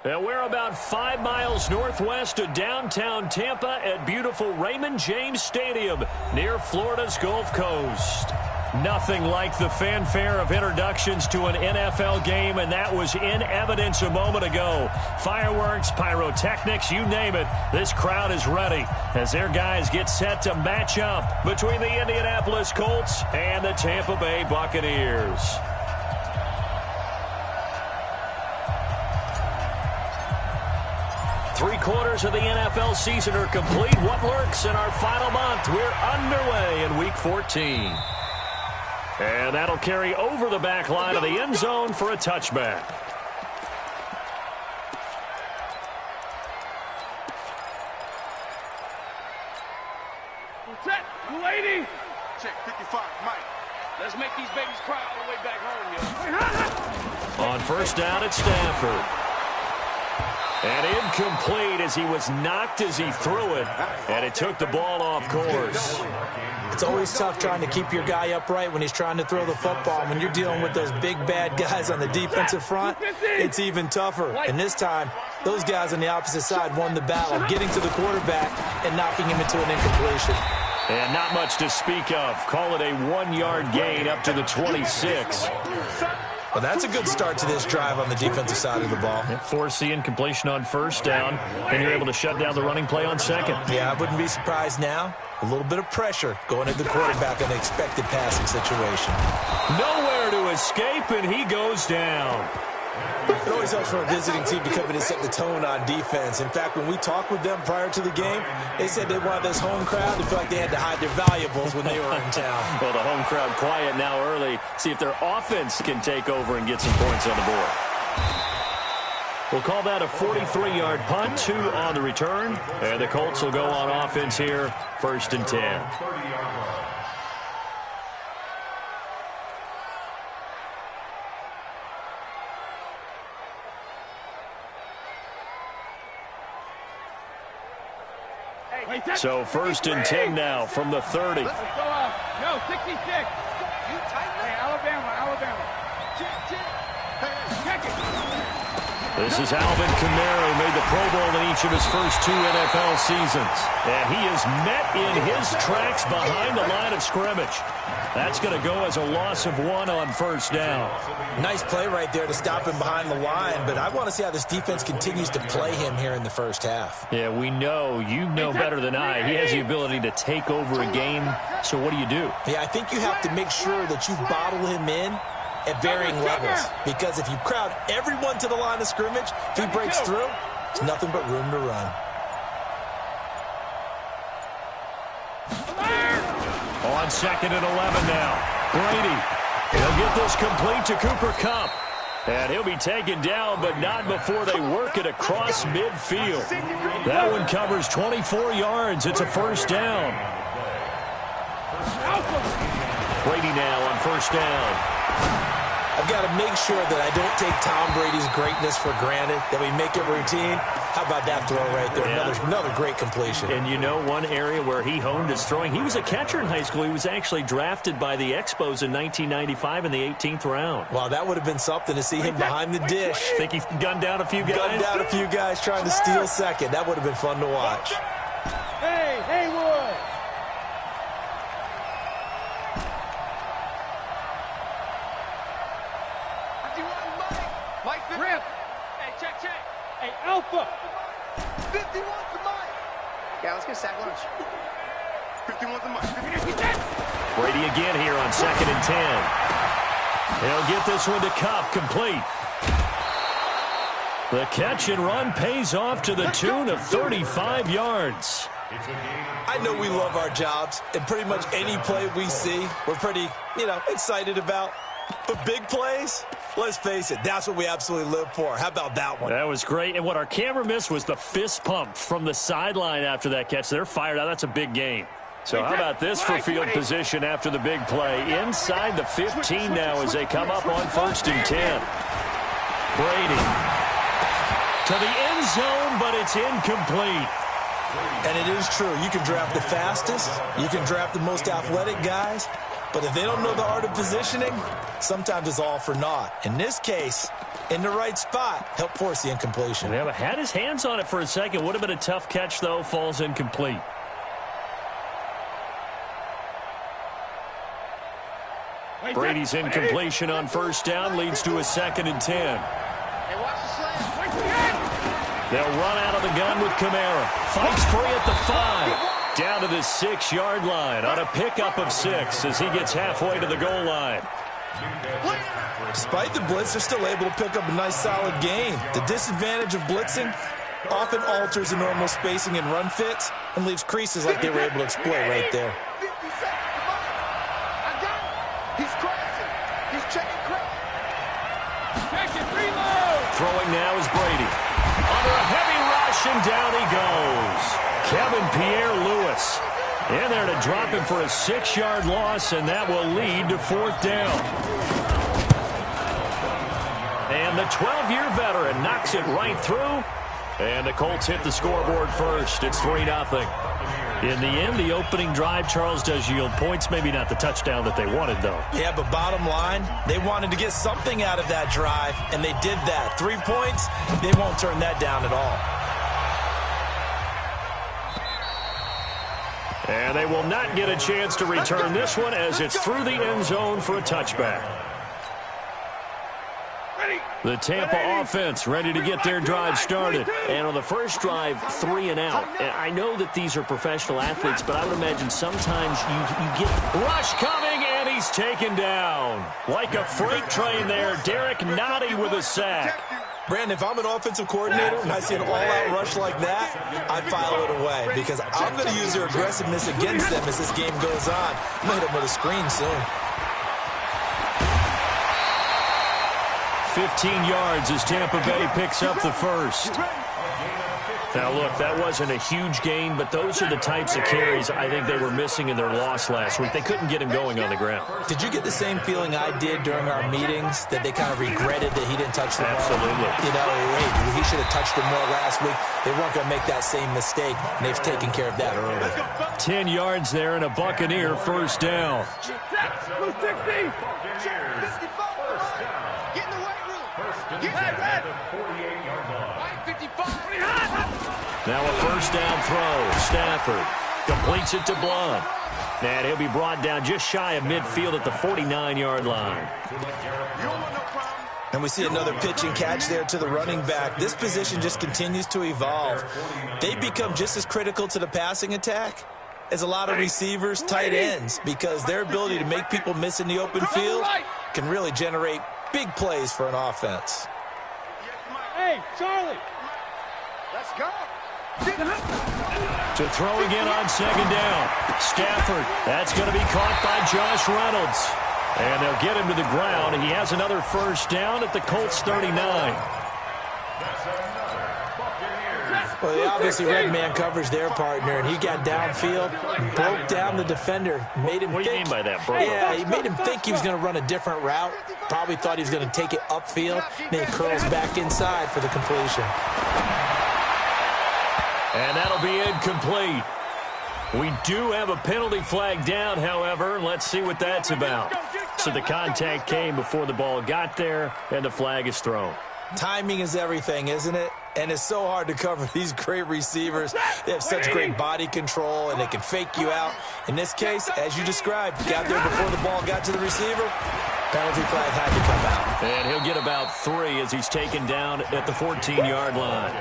And we're about 5 miles northwest of downtown Tampa at beautiful Raymond James Stadium near Florida's Gulf Coast. Nothing like the fanfare of introductions to an NFL game, and that was in evidence a moment ago. Fireworks, pyrotechnics, you name it. This crowd is ready as their guys get set to match up between the Indianapolis Colts and the Tampa Bay Buccaneers. Three-quarters of the NFL season are complete. What lurks in our final month? We're underway in Week 14. And that'll carry over the back line of the end zone for a touchback. Set, lady. Check 55, Mike. Let's make these babies cry all the way back home, yo. On first down, it's Stafford. And incomplete as he was knocked as he threw it. And it took the ball off course. It's always tough trying to keep your guy upright when he's trying to throw the football. When you're dealing with those big, bad guys on the defensive front, it's even tougher. And this time, those guys on the opposite side won the battle, getting to the quarterback and knocking him into an incompletion. And not much to speak of. Call it a 1-yard gain up to the 26. Well, that's a good start to this drive on the defensive side of the ball. Force the incompletion on first down, and you're able to shut down the running play on second. Yeah, I wouldn't be surprised now. A little bit of pressure going at the quarterback in an expected passing situation. Nowhere to escape, and he goes down. It always helps for a visiting team to come in and set the tone on defense. In fact, when we talked with them prior to the game, they said they wanted this home crowd to feel like they had to hide their valuables when they were in town. Well, the home crowd quiet now early. See if their offense can take over and get some points on the board. We'll call that a 43-yard punt, 2 on the return. And the Colts will go on offense here, 1st and 10. So 1st and 10 now from the 30. No, 66. Hey, Alabama. Check it. This is Alvin Kamara, who made the Pro Bowl in each of his first 2 NFL seasons. And he is met in his tracks behind the line of scrimmage. That's going to go as a loss of 1 on first down. Nice play right there to stop him behind the line, but I want to see how this defense continues to play him here in the first half. Yeah, we know. You know better than I. He has the ability to take over a game. So what do you do? Yeah, I think you have to make sure that you bottle him in at varying levels. Because if you crowd everyone to the line of scrimmage, if he breaks through, there's nothing but room to run. On 2nd and 11 now. Brady. He'll get this complete to Cooper Kupp. And he'll be taken down, but not before they work it across midfield. That one covers 24 yards. It's a first down. Brady now on first down. I've got to make sure that I don't take Tom Brady's greatness for granted, that we make it routine. How about that throw right there? Yeah. Another great completion. And you know one area where he honed his throwing, he was a catcher in high school. He was actually drafted by the Expos in 1995 in the 18th round. Wow, that would have been something to see him behind the dish. Think he gunned down a few guys? Gunned down a few guys trying to steal second. That would have been fun to watch. Hey, Haywood! Rip. Hey, check. Hey, Alpha. 51 to Mike. Yeah, let's get sack lunch. 51 to Mike. Brady again here on 2nd and 10. He'll get this one to Kupp, complete. The catch and run pays off to the tune of 35 yards. I know we love our jobs, and pretty much any play we see, we're pretty, excited about. But big plays, let's face it, that's what we absolutely live for. How about that one? That was great. And what our camera missed was the fist pump from the sideline after that catch. They're fired out. That's a big game. So how about this for field position after the big play? Inside the 15 now as they come up on 1st and 10. Brady to the end zone, but it's incomplete. And it is true. You can draft the fastest. You can draft the most athletic guys. But if they don't know the art of positioning, sometimes it's all for naught. In this case, in the right spot, helped force the incompletion. Yeah, but had his hands on it for a second. Would have been a tough catch, though. Falls incomplete. Brady's incompletion on first down leads to a 2nd and 10. They'll run out of the gun with Kamara. Fights free at the 5. Down to the 6-yard line on a pickup of 6 as he gets halfway to the goal line. Despite the blitz, they're still able to pick up a nice, solid gain. The disadvantage of blitzing often alters the normal spacing and run fits and leaves creases like they were able to exploit right there. Throwing now is Brady. Under a heavy rush, and down he goes. Kevin Pierre-Louis in there to drop him for a 6-yard loss, and that will lead to 4th down. And the 12-year veteran knocks it right through, and the Colts hit the scoreboard first. It's 3-0. In the end, the opening drive, Charles, does yield points. Maybe not the touchdown that they wanted, though. Yeah, but bottom line, they wanted to get something out of that drive, and they did that. 3 points, they won't turn that down at all. And they will not get a chance to return this one as it's through the end zone for a touchback. The Tampa offense ready to get their drive started. And on the first drive, 3 and out. And I know that these are professional athletes, but I would imagine sometimes you get rush coming, and he's taken down. Like a freight train there, Derek Nottie with a sack. Brandon, if I'm an offensive coordinator and I see an all-out rush like that, I file it away because I'm going to use their aggressiveness against them as this game goes on. I'm going to hit them with a screen soon. 15 yards as Tampa Bay picks up the first. Now, look, that wasn't a huge gain, but those are the types of carries I think they were missing in their loss last week. They couldn't get him going on the ground. Did you get the same feeling I did during our meetings, that they kind of regretted that he didn't touch the ball? Absolutely. You know, hey, he should have touched it more last week. They weren't going to make that same mistake, and they've taken care of that early. 10 yards there and a Buccaneer first down. Now a first down throw. Stafford completes it to Blunt. And he'll be brought down just shy of midfield at the 49-yard line. And we see another pitch and catch there to the running back. This position just continues to evolve. They become just as critical to the passing attack as a lot of receivers, tight ends, because their ability to make people miss in the open field can really generate big plays for an offense. Hey, Charlie. Let's go. To throw again on second down. Stafford, that's going to be caught by Josh Reynolds. And they'll get him to the ground, and he has another first down at the Colts 39. Well, they obviously red man covers their partner, and he got downfield, broke down the defender, made him What do you mean by that, bro? Yeah, he made him think he was going to run a different route. Probably thought he was going to take it upfield. Then he curls back inside for the completion. And that'll be incomplete. We do have a penalty flag down, however. Let's see what that's about. So the contact came before the ball got there, and the flag is thrown. Timing is everything, isn't it? And it's so hard to cover these great receivers. They have such great body control, and they can fake you out. In this case, as you described, got there before the ball got to the receiver. Penalty flag had to come out. And he'll get about 3 as he's taken down at the 14-yard line.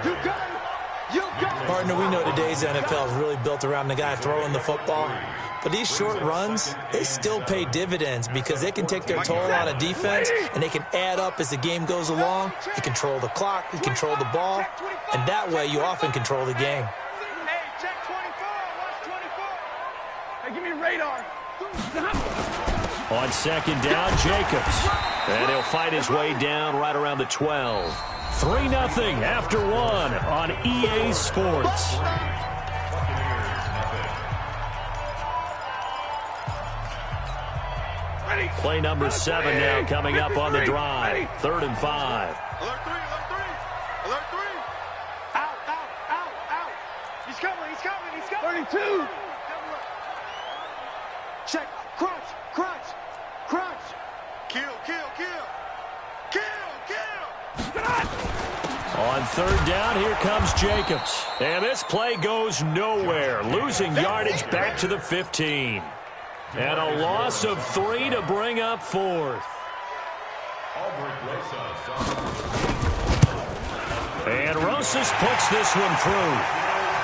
Partner, we know today's NFL is really built around the guy throwing the football. But these short runs, they still pay dividends because they can take their toll on a defense, and they can add up as the game goes along. You control the clock, you control the ball, and that way you often control the game. Hey, check 24. Watch 24. Hey, give me a radar. On second down, Jacobs. And he'll fight his way down right around the 12. 3-0 after 1 on EA Sports. Play number 7 now coming up on the drive. 3rd and 5. Alert 3, alert 3. Alert 3. Out, out, out, out. He's coming, he's coming, he's coming. 32. Check, crunch, crunch, crunch. Kill, kill, kill. Kill, kill. On third down, here comes Jacobs. And this play goes nowhere, losing yardage back to the 15. And a loss of 3 to bring up fourth. And Rosas puts this one through.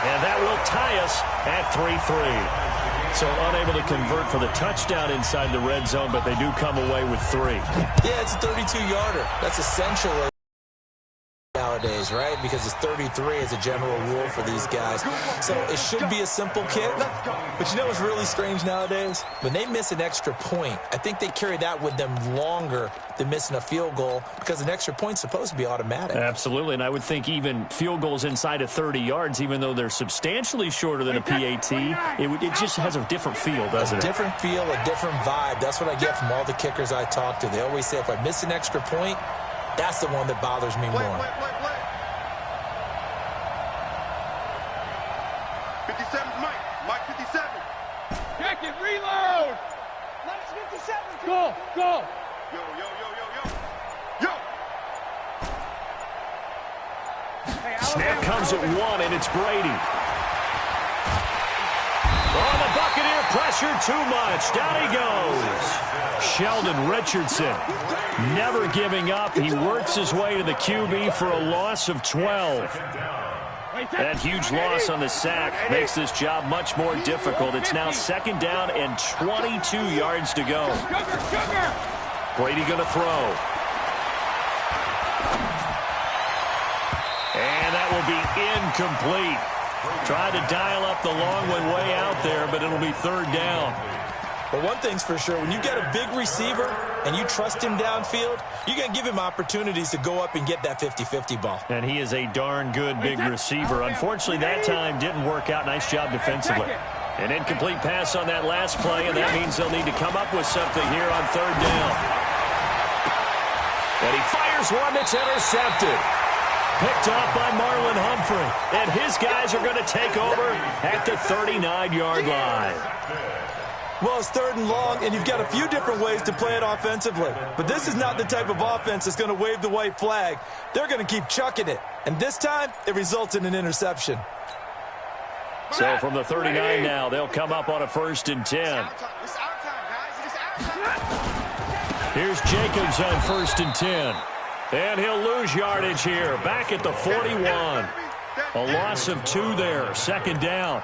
And that will tie us at 3-3. So unable to convert for the touchdown inside the red zone, but they do come away with 3. Yeah, it's a 32-yarder. That's essential nowadays, right? Because it's 33 as a general rule for these guys. So it should be a simple kick. But you know what's really strange nowadays? When they miss an extra point, I think they carry that with them longer than missing a field goal because an extra point's supposed to be automatic. Absolutely, and I would think even field goals inside of 30 yards, even though they're substantially shorter than a PAT, it just has a different feel, doesn't it? A different feel, a different vibe. That's what I get from all the kickers I talk to. They always say if I miss an extra point, that's the one that bothers me more. Wait. 57's Mike. Mike 57. Check it, reload. Mike's 57. Go. Yo. Snap comes at 1, and it's Brady. Oh, the Buccaneer pressure too much. Down he goes. Sheldon Richardson never giving up. He works his way to the QB for a loss of 12. That huge loss on the sack makes this job much more difficult. It's now second down and 22 yards to go. Brady going to throw. And that will be incomplete. Tried to dial up the long one way out there, but it'll be third down. But one thing's for sure, when you got a big receiver and you trust him downfield, you're going to give him opportunities to go up and get that 50-50 ball. And he is a darn good big receiver. Unfortunately, that time didn't work out. Nice job defensively. An incomplete pass on that last play, and that means they'll need to come up with something here on third down. And he fires one that's intercepted. Picked off by Marlon Humphrey. And his guys are going to take over at the 39-yard line. Well, it's third and long, and you've got a few different ways to play it offensively. But this is not the type of offense that's going to wave the white flag. They're going to keep chucking it. And this time, it results in an interception. So from the 39 now, they'll come up on a 1st and 10. It's our time, guys. It's our time. Here's Jacobs on 1st and 10. And he'll lose yardage here. Back at the 41. A loss of 2 there. Second down.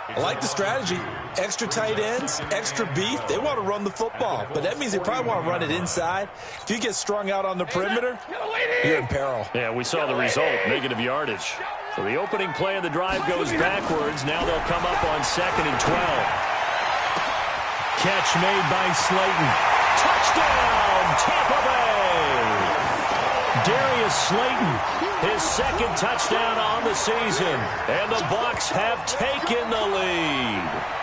I like the strategy. Extra tight ends, extra beef. They want to run the football, but that means they probably want to run it inside. If you get strung out on the perimeter, you're in peril. Yeah, we saw the result, negative yardage. So the opening play of the drive goes backwards. Now they'll come up on 2nd and 12. Catch made by Slayton. Touchdown, Tampa Bay! Darius Slayton, his 2nd touchdown on the season. And the Bucs have taken the lead.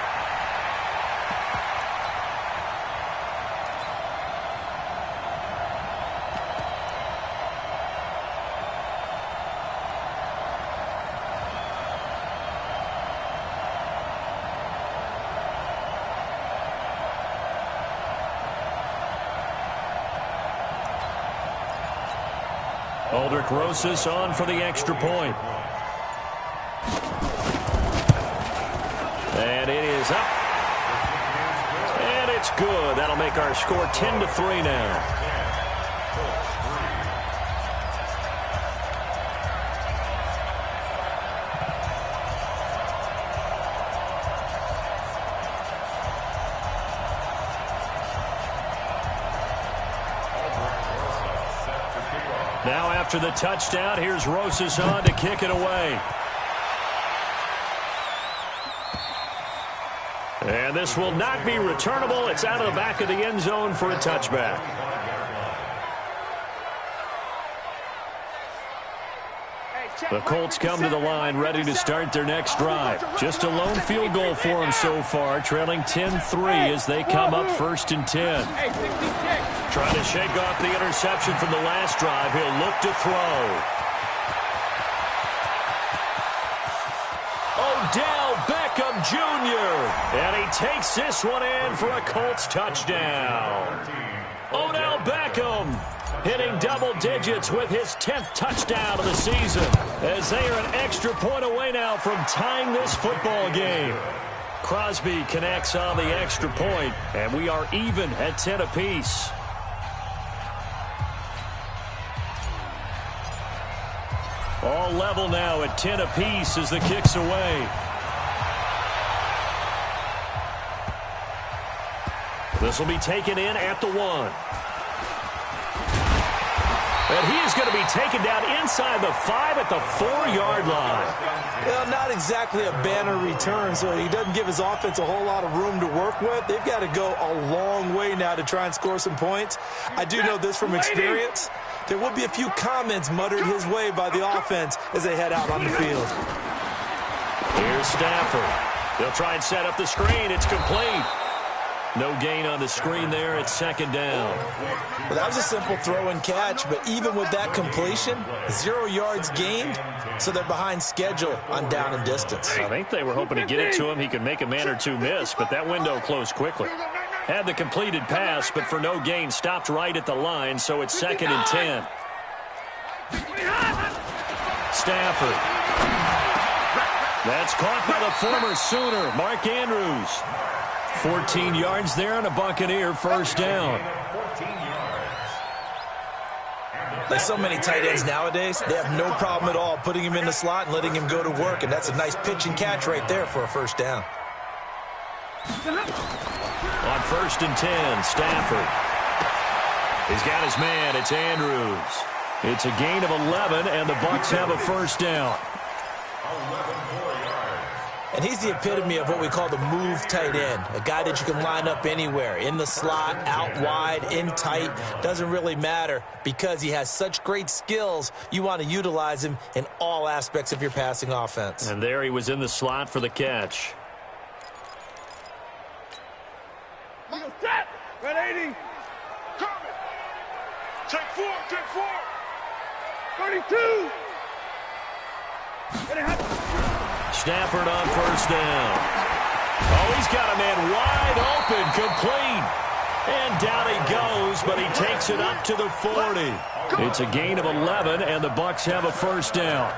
Aldrich Rosas on for the extra point. And it is up. And it's good. That'll make our score 10-3 now. Now after the touchdown, here's Rosas on to kick it away. And this will not be returnable. It's out of the back of the end zone for a touchback. The Colts come to the line ready to start their next drive. Just a lone field goal for them so far, trailing 10-3 as they come up 1st and 10. Trying to shake off the interception from the last drive. He'll look to throw. Odell Beckham Jr. And he takes this one in for a Colts touchdown. Odell Beckham hitting double digits with his 10th touchdown of the season, as they are an extra point away now from tying this football game. Crosby connects on the extra point, and we are even at 10 apiece. All level now at 10 apiece as the kick's away. This will be taken in at the 1. And he is going to be taken down inside the 5 at the 4-yard line. Well, not exactly a banner return, so he doesn't give his offense a whole lot of room to work with. They've got to go a long way now to try and score some points. I do know this from experience. There will be a few comments muttered his way by the offense as they head out on the field. Here's Stafford. They'll try and set up the screen. It's complete. No gain on the screen there at 2nd down. Well, that was a simple throw and catch, but even with that completion, 0 yards gained, so they're behind schedule on down and distance. I think they were hoping to get it to him. He could make a man or two miss, but that window closed quickly. Had the completed pass, but for no gain, stopped right at the line, so it's 2nd and 10. Stafford. That's caught by the former Sooner, Mark Andrews. 14 yards there and a Buccaneer first down. Like so many tight ends nowadays, they have no problem at all putting him in the slot and letting him go to work, and that's a nice pitch and catch right there for a first down. On 1st and 10, Stafford. He's got his man. It's Andrews. It's a gain of 11, and the Bucs have a first down. And he's the epitome of what we call the move tight end, a guy that you can line up anywhere, in the slot, out wide, in tight, doesn't really matter because he has such great skills. You want to utilize him in all aspects of your passing offense. And there he was in the slot for the catch. Red 80. Coming. Take 4, take 4. 32. Stafford on first down. Oh, he's got a man wide open, complete. And down he goes, but he takes it up to the 40. It's a gain of 11, and the Bucs have a first down.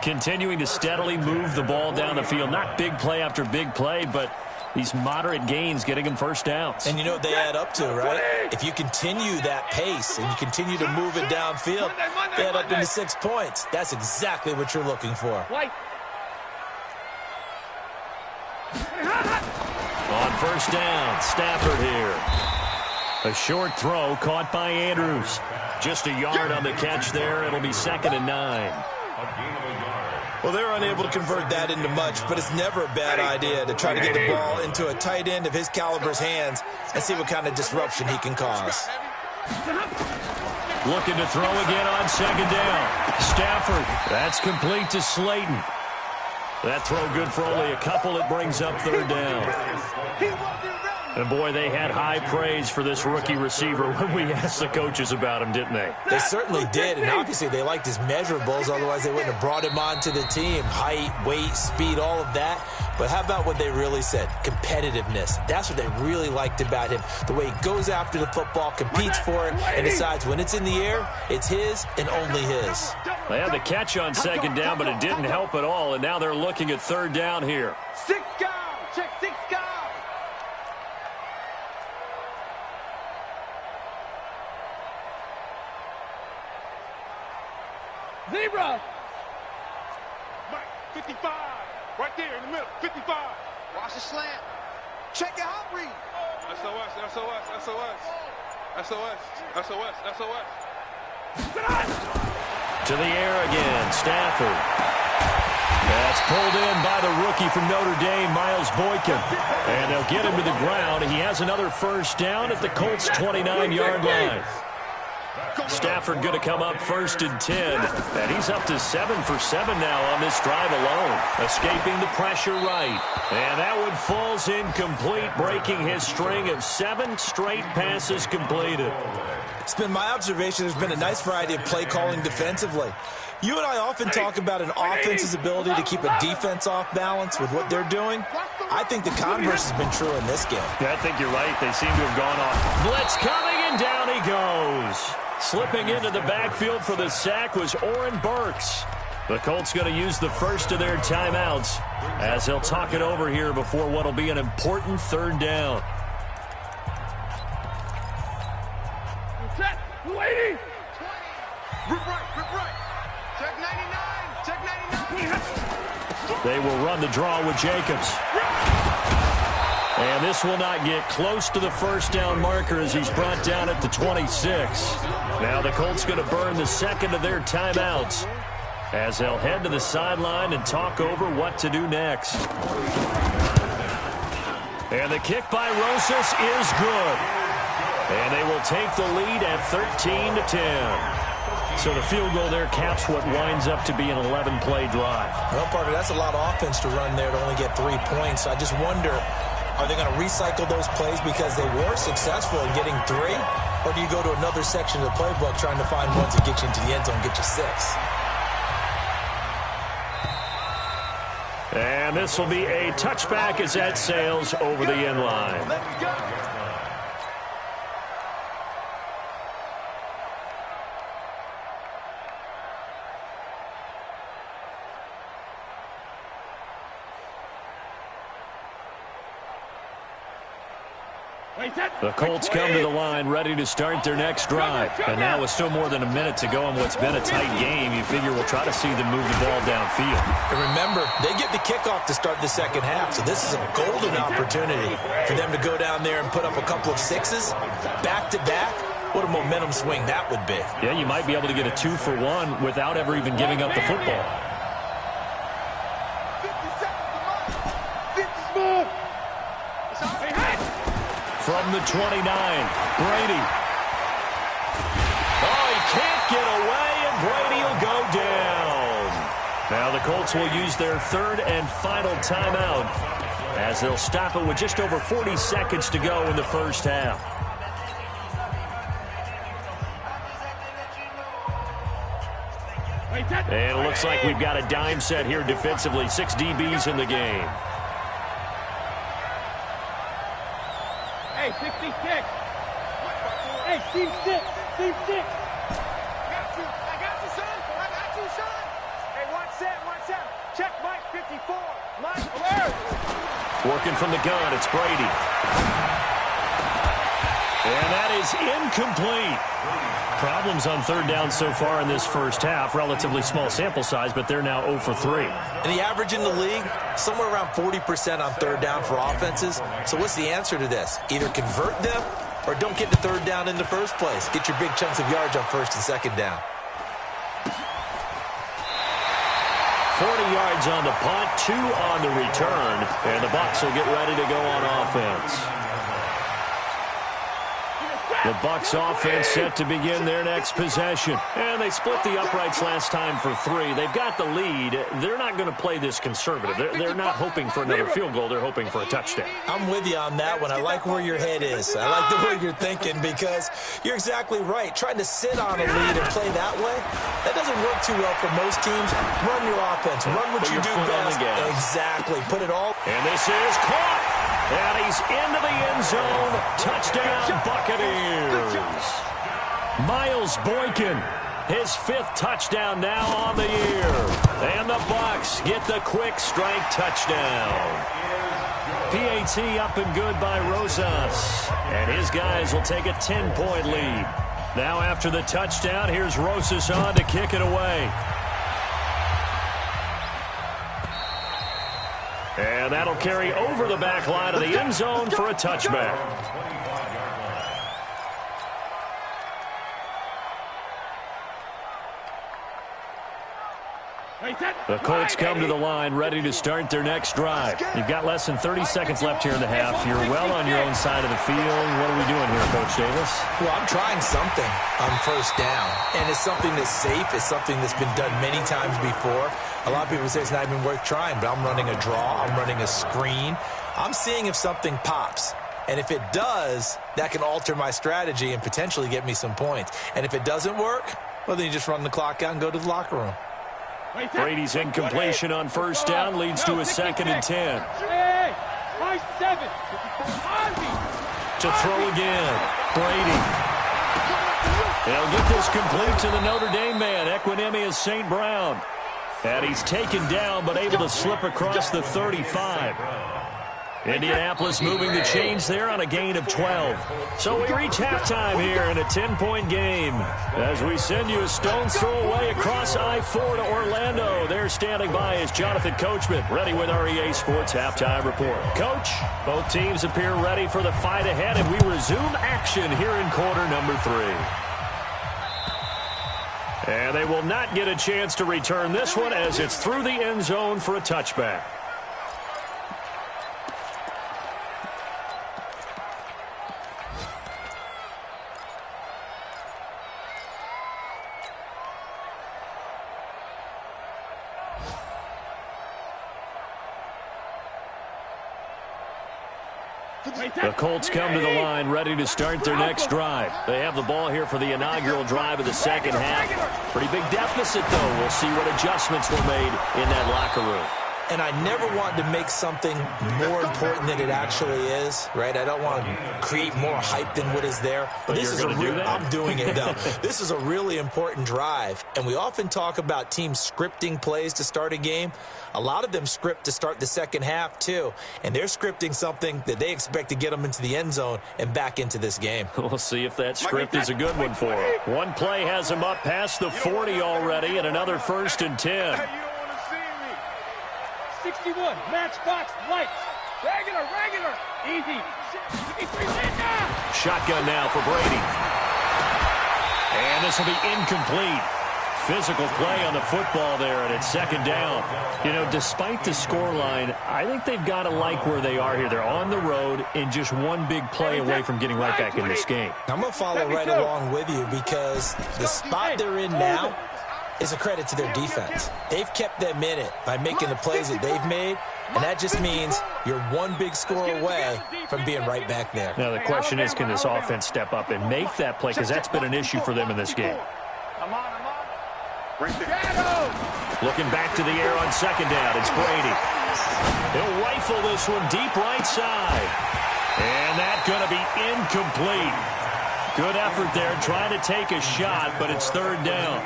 Continuing to steadily move the ball down the field. Not big play after big play, but these moderate gains getting them first downs. And you know what they add up to, right? If you continue that pace and you continue to move it downfield, they add up into 6 points. That's exactly what you're looking for. On first down, Stafford here. A short throw caught by Andrews. Just a yard on the catch there. It'll be 2nd and 9. Well, they're unable to convert that into much, but it's never a bad idea to try to get the ball into a tight end of his caliber's hands and see what kind of disruption he can cause. Looking to throw again on 2nd down. Stafford, that's complete to Slayton. That throw good for only a couple. It brings up 3rd down. And, boy, they had high praise for this rookie receiver when we asked the coaches about him, didn't they? They certainly did, and obviously they liked his measurables. Otherwise, they wouldn't have brought him onto the team. Height, weight, speed, all of that. But how about what they really said? Competitiveness. That's what they really liked about him. The way he goes after the football, competes for it, and decides when it's in the air, it's his and only his. They had the catch on 2nd down, but it didn't help at all, and now they're looking at 3rd down here. 6 guys. Check 6 guys. Zebra. Mike, 55. Right there in the middle. 55. Watch the slant. Check your hot read. SOS, SOS, SOS. SOS, SOS, SOS. To the air again, Stafford. That's pulled in by the rookie from Notre Dame, Miles Boykin. And they'll get him to the ground. He has another first down at the Colts' 29-yard line. Stafford going to come up 1st and 10. And he's up to 7 for 7 now on this drive alone. Escaping the pressure right. And that one falls incomplete, breaking his string of 7 straight passes completed. It's been my observation there's been a nice variety of play calling defensively. You and I often talk about an offense's ability to keep a defense off balance with what they're doing. I think the converse has been true in this game. Yeah, I think you're right. They seem to have gone off. Blitz coming, and down he goes. Slipping into the backfield for the sack was Oren Burks. The Colts going to use the first of their timeouts as they'll talk it over here before what will be an important third down. Set. 280. Rip right. Check 99. Check 99. They will run the draw with Jacobs. And this will not get close to the first down marker as he's brought down at the 26. Now the Colts going to burn the second of their timeouts as they'll head to the sideline and talk over what to do next. And the kick by Rosas is good. And they will take the lead at 13-10. So the field goal there caps what winds up to be an 11-play drive. Well, Parker, that's a lot of offense to run there to only get 3 points. I just wonder, are they going to recycle those plays because they were successful in getting 3? Or do you go to another section of the playbook trying to find ones that get you into the end zone and get you 6? And this will be a touchback as that sails over the end line. Let's go. The Colts come to the line ready to start their next drive. And now with still more than a minute to go in what's been a tight game, you figure we'll try to see them move the ball downfield. And remember, they get the kickoff to start the second half, so this is a golden opportunity for them to go down there and put up a couple of 6s back-to-back. What a momentum swing that would be. Yeah, you might be able to get a 2-for-1 without ever even giving up the football. 50 seconds to move. 50 smooth. From the 29, Brady. Oh, he can't get away, and Brady will go down. Now the Colts will use their third and final timeout as they'll stop it with just over 40 seconds to go in the first half. And it looks like we've got a dime set here defensively. 6 DBs in the game. Hey, 66. Hey, team 6. Team 6. I got you, son. Hey, watch that. Check Mike 54. Mike, alert. Working from the gun, it's Brady. And that is incomplete. Problems on third down so far in this first half. Relatively small sample size, but they're now 0 for 3. And the average in the league, somewhere around 40% on third down for offenses. So what's the answer to this? Either convert them or don't get the third down in the first place. Get your big chunks of yards on first and second down. 40 yards on the punt, 2 on the return, and the Bucs will get ready to go on offense. The Bucs offense set to begin their next possession. And they split the uprights last time for 3. They've got the lead. They're not going to play this conservative. They're not hoping for another field goal. They're hoping for a touchdown. I'm with you on that one. I like where your head is. I like the way you're thinking because you're exactly right. Trying to sit on a lead and play that way, that doesn't work too well for most teams. Run your offense. Run what you do best. Exactly. Put it all. And this is caught. And he's into the end zone. Touchdown, Buccaneers. Miles Boykin, his 5th touchdown now on the year. And the Bucs get the quick strike touchdown. PAT up and good by Rosas. And his guys will take a 10-point lead. Now after the touchdown, here's Rosas on to kick it away. And that'll carry over the back line of the end zone for a touchback. The Colts come to the line ready to start their next drive. You've got less than 30 seconds left here in the half. You're well on your own side of the field. What are we doing here, Coach Davis? Well, I'm trying something on first down. And it's something that's safe. It's something that's been done many times before. A lot of people say it's not even worth trying, but I'm running a draw. I'm running a screen. I'm seeing if something pops. And if it does, that can alter my strategy and potentially get me some points. And if it doesn't work, well, then you just run the clock out and go to the locker room. Brady's incompletion on first down leads to a 2nd and 10. Hey, 7. To throw again. Brady. He'll get this complete to the Notre Dame man, Equinemius St. Brown. And he's taken down, but able to slip across the 35. Indianapolis moving the chains there on a gain of 12. So we reach halftime here in a 10-point game as we send you a stone's throw away across I-4 to Orlando. There standing by is Jonathan Coachman, ready with our EA Sports Halftime Report. Coach, both teams appear ready for the fight ahead, and we resume action here in quarter number 3. And they will not get a chance to return this one as it's through the end zone for a touchback. The Colts come to the line ready to start their next drive. They have the ball here for the inaugural drive of the second half. Pretty big deficit, though. We'll see what adjustments were made in that locker room. And I never want to make something more important than it actually is, right? I don't want to create more hype than what is there. But this is I'm doing it, though. This is a really important drive. And we often talk about teams scripting plays to start a game. A lot of them script to start the second half, too. And they're scripting something that they expect to get them into the end zone and back into this game. We'll see if that script is a good one for them. One play has them up past the 40 already, and another 1st and 10. 61, matchbox, lights. Regular, easy. Shotgun now for Brady. And this will be incomplete. Physical play on the football there, and it's 2nd down. You know, despite the scoreline, I think they've got to like where they are here. They're on the road and just one big play away from getting right back in this game. I'm going to follow right along with you because the spot they're in now is a credit to their defense. They've kept them in it by making the plays that they've made, and that just means you're one big score away from being right back there. Now, the question is, can this offense step up and make that play? Because that's been an issue for them in this game. Looking back to the air on 2nd down, it's Brady. He'll rifle this one deep right side. And that's going to be incomplete. Good effort there, trying to take a shot, but it's 3rd down.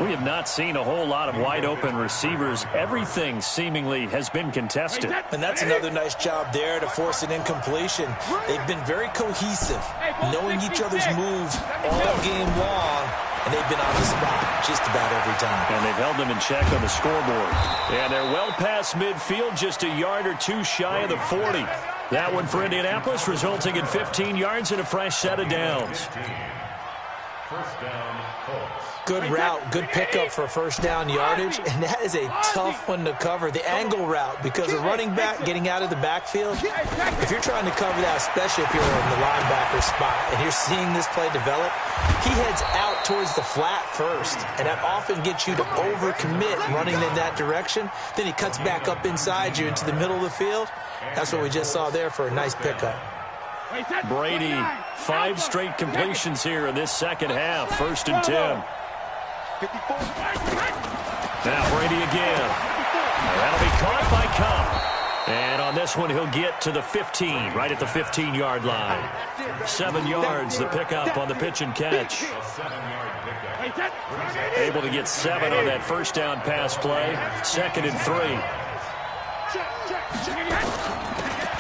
We have not seen a whole lot of wide-open receivers. Everything seemingly has been contested. And that's another nice job there to force an incompletion. They've been very cohesive, knowing each other's moves all game long, and they've been on the spot just about every time. And they've held them in check on the scoreboard. And they're well past midfield, just a yard or two shy of the 40. That one for Indianapolis, resulting in 15 yards and a fresh set of downs. First down, Colts. Good route, good pickup for 1st down yardage, and that is a tough one to cover. The angle route, because a running back getting out of the backfield, if you're trying to cover that, especially if you're in the linebacker spot, and you're seeing this play develop, he heads out towards the flat first, and that often gets you to overcommit running in that direction. Then he cuts back up inside you into the middle of the field. That's what we just saw there for a nice pickup. Brady, 5 straight completions here in this second half. 1st and 10. Now Brady again. That'll be caught by Cup. And on this one, he'll get to the 15, right at the 15-yard line. 7 yards, the pickup on the pitch and catch. Able to get 7 on that 1st down pass play. 2nd and 3.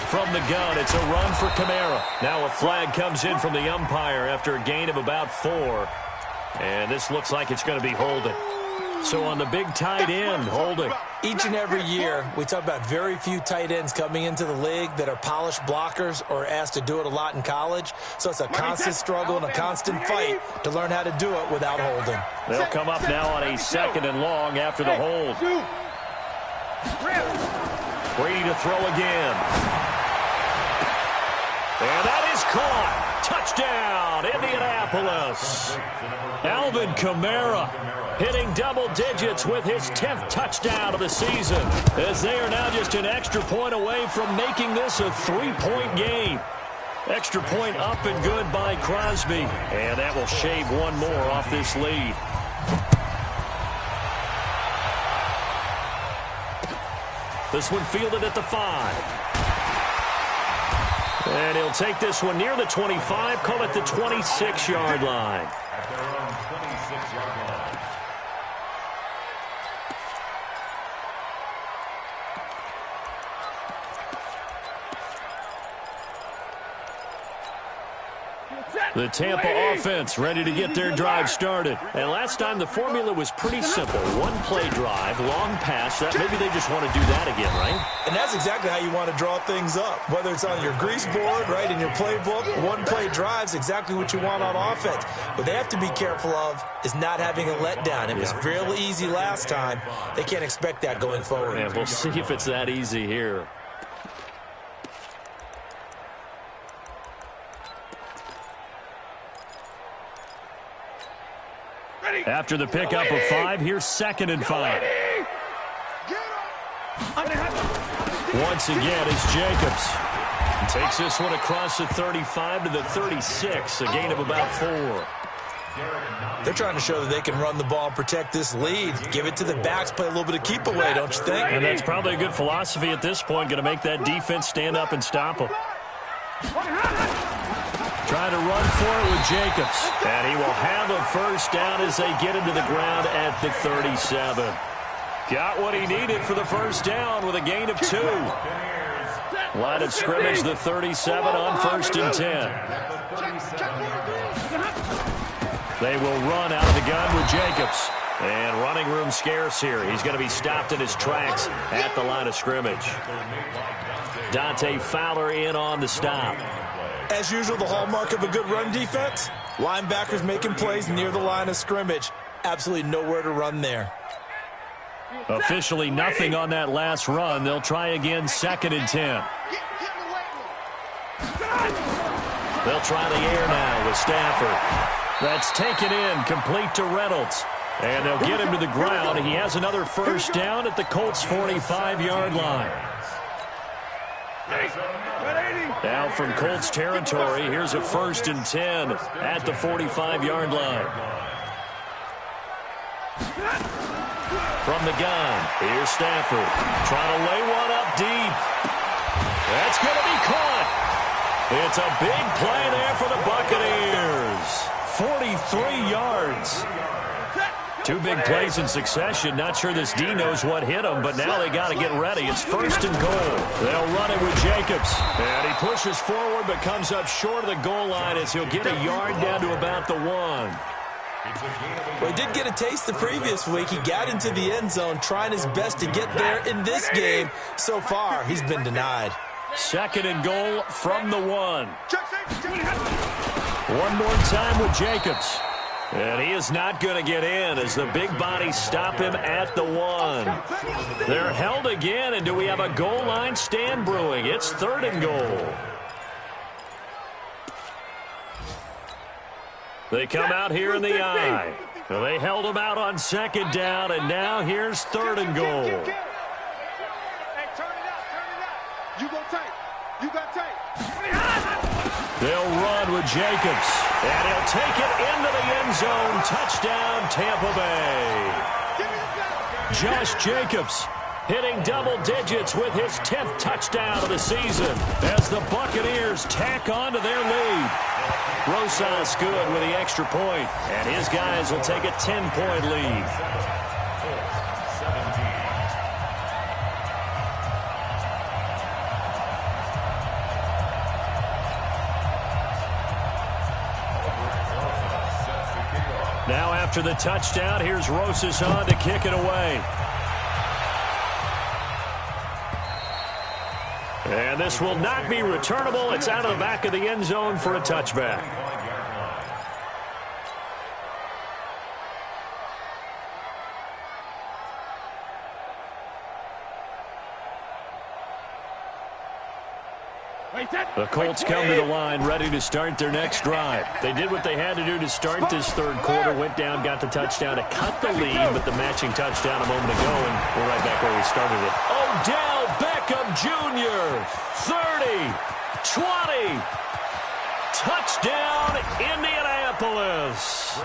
From the gun, it's a run for Kamara. Now a flag comes in from the umpire after a gain of about 4. And this looks like it's going to be holding. So on the big tight end, holding. Each and every year, we talk about very few tight ends coming into the league that are polished blockers or asked to do it a lot in college. So it's a constant struggle and a constant fight to learn how to do it without holding. They'll come up now on a 2nd and long after the hold. Brady to throw again. And that is caught. Touchdown, Indianapolis. Alvin Kamara hitting double digits with his 10th touchdown of the season, as they are now just an extra point away from making this a 3-point game. Extra point up and good by Crosby, and that will shave one more off this lead. This one fielded at the 5. And he'll take this one near the 25, call it the 26-yard line. At their own 26-yard line. The Tampa offense ready to get their drive started. And last time the formula was pretty simple. One-play drive, long pass. That maybe they just want to do that again, right? And that's exactly how you want to draw things up. Whether it's on your grease board, right, in your playbook, one-play drive's exactly what you want on offense. What they have to be careful of is not having a letdown. It was real easy last time. They can't expect that going forward. And we'll see if it's that easy here. After the pickup of 5, here's 2nd and 5. Once again, it's Jacobs. He takes this one across the 35 to the 36, a gain of about 4. They're trying to show that they can run the ball and protect this lead. Give it to the backs, play a little bit of keep away, don't you think? And that's probably a good philosophy at this point, going to make that defense stand up and stop them. Trying to run for it with Jacobs. And he will have a first down as they get into the ground at the 37. Got what he needed for the first down with a gain of 2. Line of scrimmage, the 37 on 1st and 10. They will run out of the gun with Jacobs. And running room scarce here. He's going to be stopped in his tracks at the line of scrimmage. Dante Fowler in on the stop. As usual, the hallmark of a good run defense, linebackers making plays near the line of scrimmage. Absolutely nowhere to run there. Officially nothing on that last run. They'll try again, 2nd and 10. They'll try the air now with Stafford. That's taken in, complete to Reynolds. And they'll get him to the ground. He has another first down at the Colts' 45-yard line. Now from Colts territory, here's a 1st and 10 at the 45-yard line. From the gun, here's Stafford. Trying to lay one up deep. That's going to be caught. It's a big play there for the Buccaneers. 43 yards. 2 big plays in succession. Not sure this D knows what hit him, but now they got to get ready. It's 1st and goal. They'll run it with Jacobs. And he pushes forward but comes up short of the goal line as he'll get a yard down to about the 1. Well, he did get a taste the previous week. He got into the end zone trying his best to get there in this game. So far, he's been denied. 2nd and goal from the 1. One more time with Jacobs. And he is not going to get in as the big bodies stop him at the 1. They're held again, and do we have a goal line stand brewing? It's 3rd and goal. They come out here in the eye. Well, they held him out on 2nd down, and now here's 3rd and goal. Hey, turn it up. You go tight. You got tight. They'll run with Jacobs, and he'll take it into the end zone. Touchdown, Tampa Bay. Josh Jacobs hitting double digits with his 10th touchdown of the season as the Buccaneers tack on to their lead. Rosas good with the extra point, and his guys will take a 10-point lead. Now after the touchdown, here's Rosas on to kick it away. And this will not be returnable. It's out of the back of the end zone for a touchback. The Colts come to the line ready to start their next drive. They did what they had to do to start this 3rd quarter, went down, got the touchdown to cut the lead, but the matching touchdown a moment ago, and we're right back where we started it. Odell Beckham Jr., 30, 20, Touchdown, Indianapolis.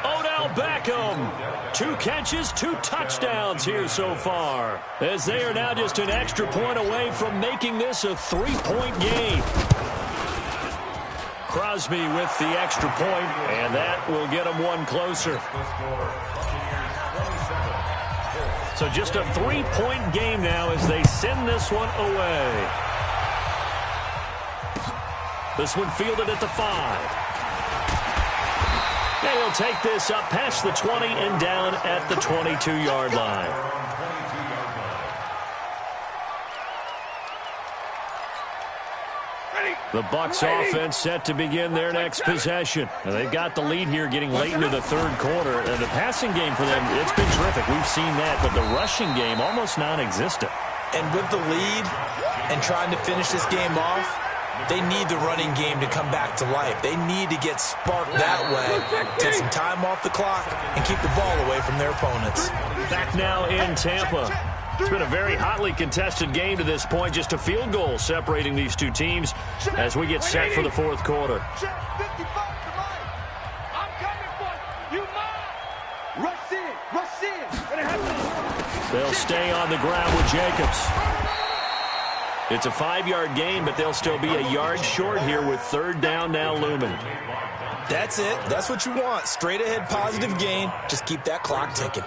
Odell Beckham, 2 catches, 2 touchdowns here so far, as they are now just an extra point away from making this a 3-point game. Crosby with the extra point, and that will get them one closer. So just a 3-point game now as they send this one away. This one fielded at the 5. And he'll take this up past the 20 and down at the 22-yard line. The Bucs offense set to begin their next possession. Now, they've got the lead here getting late into the third quarter. And the passing game for them, it's been terrific. We've seen that, but the rushing game almost non-existent. And with the lead and trying to finish this game off, they need the running game to come back to life. They need to get sparked that way, take some time off the clock, and keep the ball away from their opponents. Back now in Tampa. It's been a very hotly contested game to this point. Just a field goal separating these two teams as we get set for the fourth quarter. They'll stay on the ground with Jacobs. It's a 5-yard gain, but they'll still be a yard short here with third down now looming. That's it. That's what you want. Straight ahead positive gain. Just keep that clock ticking.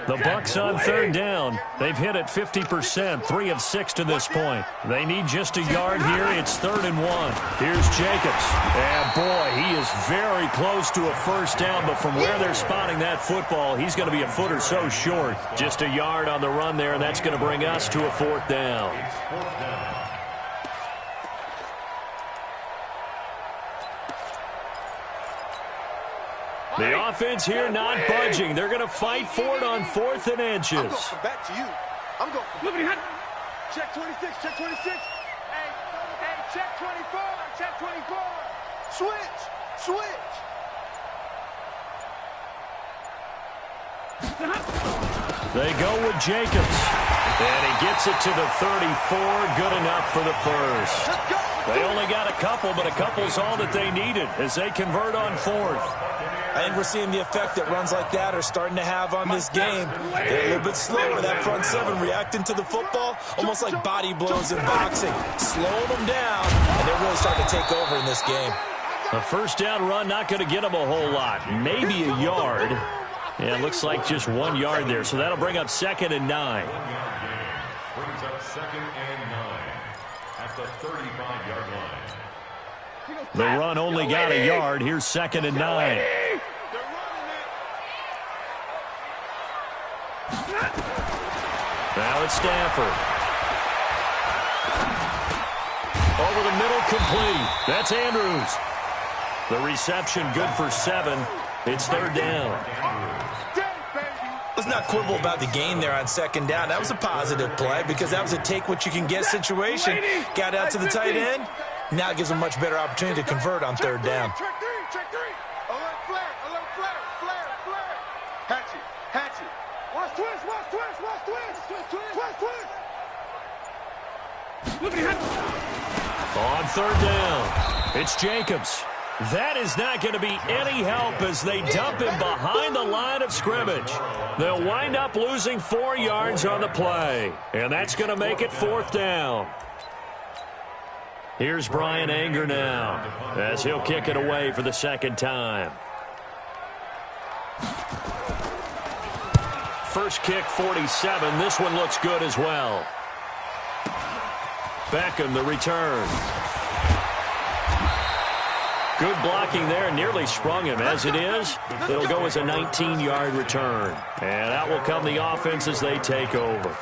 The Bucs on third down. They've hit it 50%, 3 of 6 to this point. They need just a yard here. It's 3rd and 1. Here's Jacobs. And boy, he is very close to a first down, but from where they're spotting that football, he's going to be a foot or so short. Just a yard on the run there, and that's going to bring us to a 4th down. The offense here not budging. They're going to fight for it on 4th and inches. I'm going back to you. I'm going. Look at check 26. Check 26. Hey, check 24. Check 24. Switch. They go with Jacobs. And he gets it to the 34. Good enough for the first. They only got a couple, but a couple's all that they needed as they convert on 4th. I think we're seeing the effect that runs like that are starting to have on this game. They're a little bit slower, that front 7, reacting to the football, almost like body blows in boxing. Slowing them down, and they're really starting to take over in this game. A first down run not going to get them a whole lot. Maybe a yard. Yeah, it looks like just 1 yard there, so that'll bring up 2nd and 9. Brings up 2nd and 9 at the 35-yard line. The run only got a yard. Here's 2nd and 9. Now it's Stafford. Over the middle, complete. That's Andrews. The reception good for 7. It's 3rd down. Let's not quibble about the gain there on 2nd down. That was a positive play because that was a take-what-you-can-get situation. Got out to the tight end. Now it gives them a much better opportunity to convert on 3rd down. Check 3. Alert flare. Hatchet. Watch twist. On 3rd down, it's Jacobs. That is not going to be any help as they dump him behind the line of scrimmage. They'll wind up losing 4 yards on the play, and that's going to make it 4th down. Here's Brian Anger now as he'll kick it away for the 2nd time. First kick, 47. This one looks good as well. Beckham, the return. Good blocking there. Nearly sprung him. As it is, it'll go as a 19-yard return. And out will come the offense as they take over.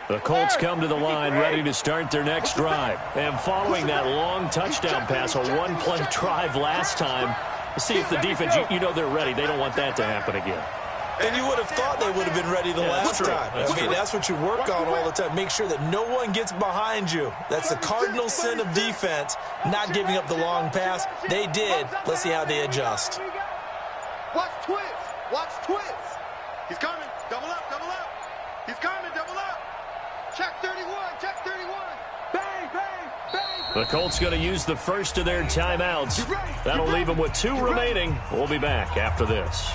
The Colts come to the line ready to start their next drive. And following that long touchdown pass, a 1-play drive last time, see if the defense, you know they're ready. They don't want that to happen again. And you would have thought they would have been ready the last time. That's what you work on all the time. Make sure that no one gets behind you. That's the cardinal sin of defense, not giving up the long pass. They did. Let's see how they adjust. Watch twist. He's coming. Double up. He's coming. Double up. Check 31. Bang. The Colts going to use the first of their timeouts. That'll leave them with 2 remaining. We'll be back after this.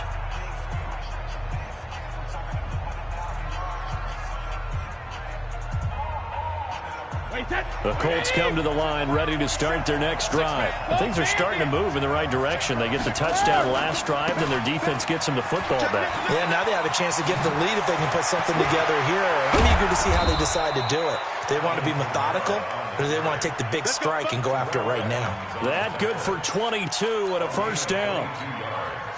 The Colts come to the line ready to start their next drive. And things are starting to move in the right direction. They get the touchdown last drive, then their defense gets them the football back. Yeah, now they have a chance to get the lead if they can put something together here. I'm eager to see how they decide to do it. Do they want to be methodical, or do they want to take the big strike and go after it right now? That good for 22 and a first down.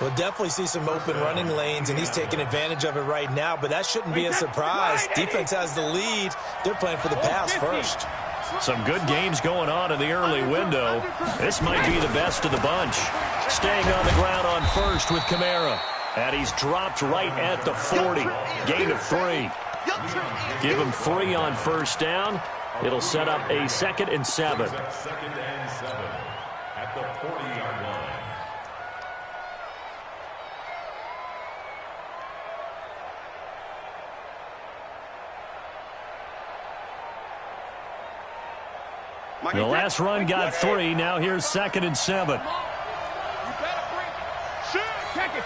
We'll definitely see some open running lanes, and he's taking advantage of it right now, but that shouldn't be a surprise. Defense has the lead. They're playing for the pass first. Some good games going on in the early window. This might be the best of the bunch. Staying on the ground on first with Kamara. And he's dropped right at the 40. Gain of 3. Give him 3 on first down. It'll set up a 2nd and 7. Second and 7 at the 40-yard line. The last run got 3. Now here's 2nd and 7. You better bring it. Shoot. Check it.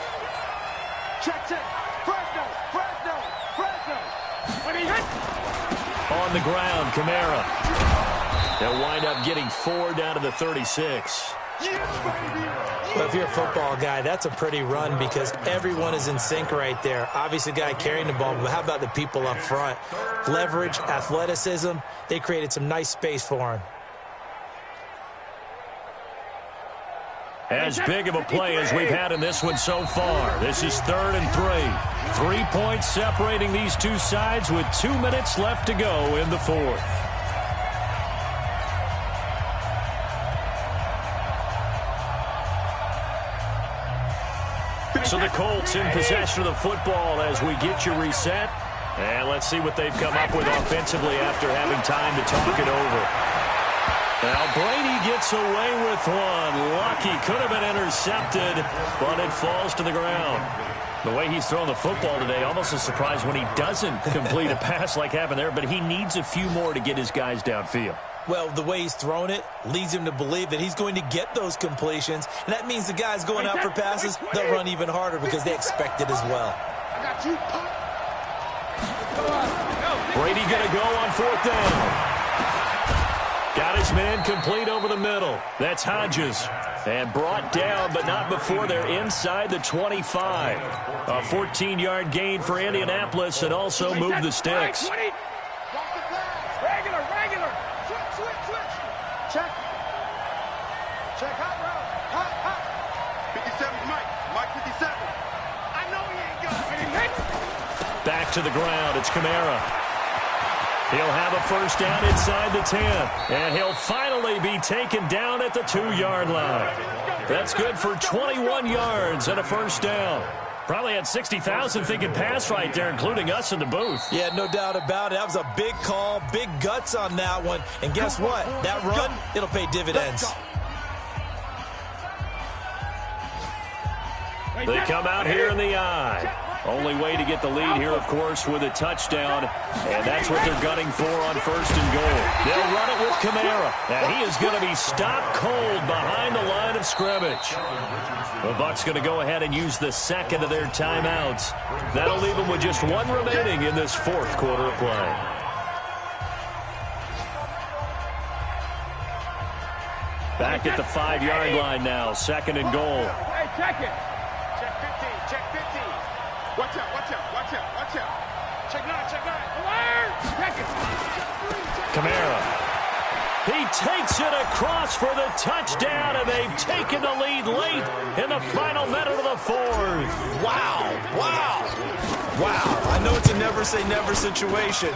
Check. Fresno. When he hit. On the ground, Kamara. They'll wind up getting 4 down to the 36. Well, if you're a football guy, that's a pretty run because everyone is in sync right there. Obviously, the guy carrying the ball, but how about the people up front? Leverage, athleticism, they created some nice space for him. As big of a play as we've had in this one so far. This is 3rd and 3. 3 points separating these two sides with 2 minutes left to go in the 4th. So the Colts in possession of the football as we get you reset. And let's see what they've come up with offensively after having time to talk it over. Now Brady gets away with one. Lucky, could have been intercepted, but it falls to the ground. The way he's throwing the football today, almost a surprise when he doesn't complete a pass like happened there, but he needs a few more to get his guys downfield. Well, the way he's thrown it leads him to believe that he's going to get those completions, and that means the guys going out for passes, they'll run even harder because they expect it as well. I got you. Brady going to go on 4th down. Got his man complete over the middle. That's Hodges. And brought down, but not before they're inside the 25. A 14-yard gain for Indianapolis and also moved the sticks. Regular. Switch. Check. Hot route. 57's Mike 57. I know he ain't got it. Back to the ground. It's Kamara. He'll have a first down inside the 10. And he'll finally be taken down at the 2-yard line. That's good for 21 yards and a first down. Probably had 60,000 thinking pass right there, including us in the booth. Yeah, no doubt about it. That was a big call, big guts on that one. And guess what? That run, it'll pay dividends. They come out here in the eye. Only way to get the lead here, of course, with a touchdown. And that's what they're gunning for on 1st and goal. They'll run it with Kamara. And he is going to be stopped cold behind the line of scrimmage. The Bucs going to go ahead and use the 2nd of their timeouts. That'll leave them with just 1 remaining in this 4th quarter of play. Back at the 5-yard line now. 2nd and goal. Hey, check it. Check 15. Watch out. Check 9. Alert. Check it. Kamara. He takes it across for the touchdown, and they've taken the lead late in the final minute of the 4th. Wow. I know it's a never-say-never situation,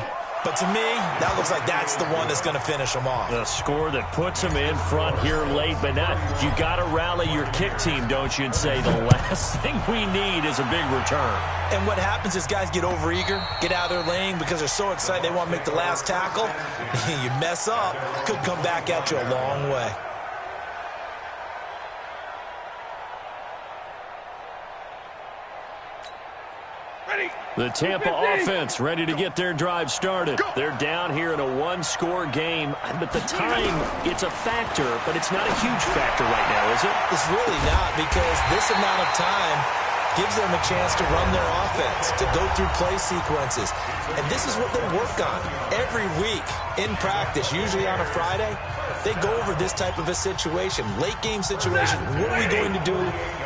but to me, that looks like that's the one that's going to finish them off. The score that puts them in front here late, but now you got to rally your kick team, don't you, and say the last thing we need is a big return. And what happens is guys get overeager, get out of their lane because they're so excited they want to make the last tackle. You mess up, could come back at you a long way. The Tampa offense ready to get their drive started. They're down here in a one-score game. But the time, it's a factor, but it's not a huge factor right now, is it? It's really not, because this amount of time gives them a chance to run their offense, to go through play sequences. And this is what they work on every week in practice, usually on a Friday. They go over this type of a situation, late game situation. What are we going to do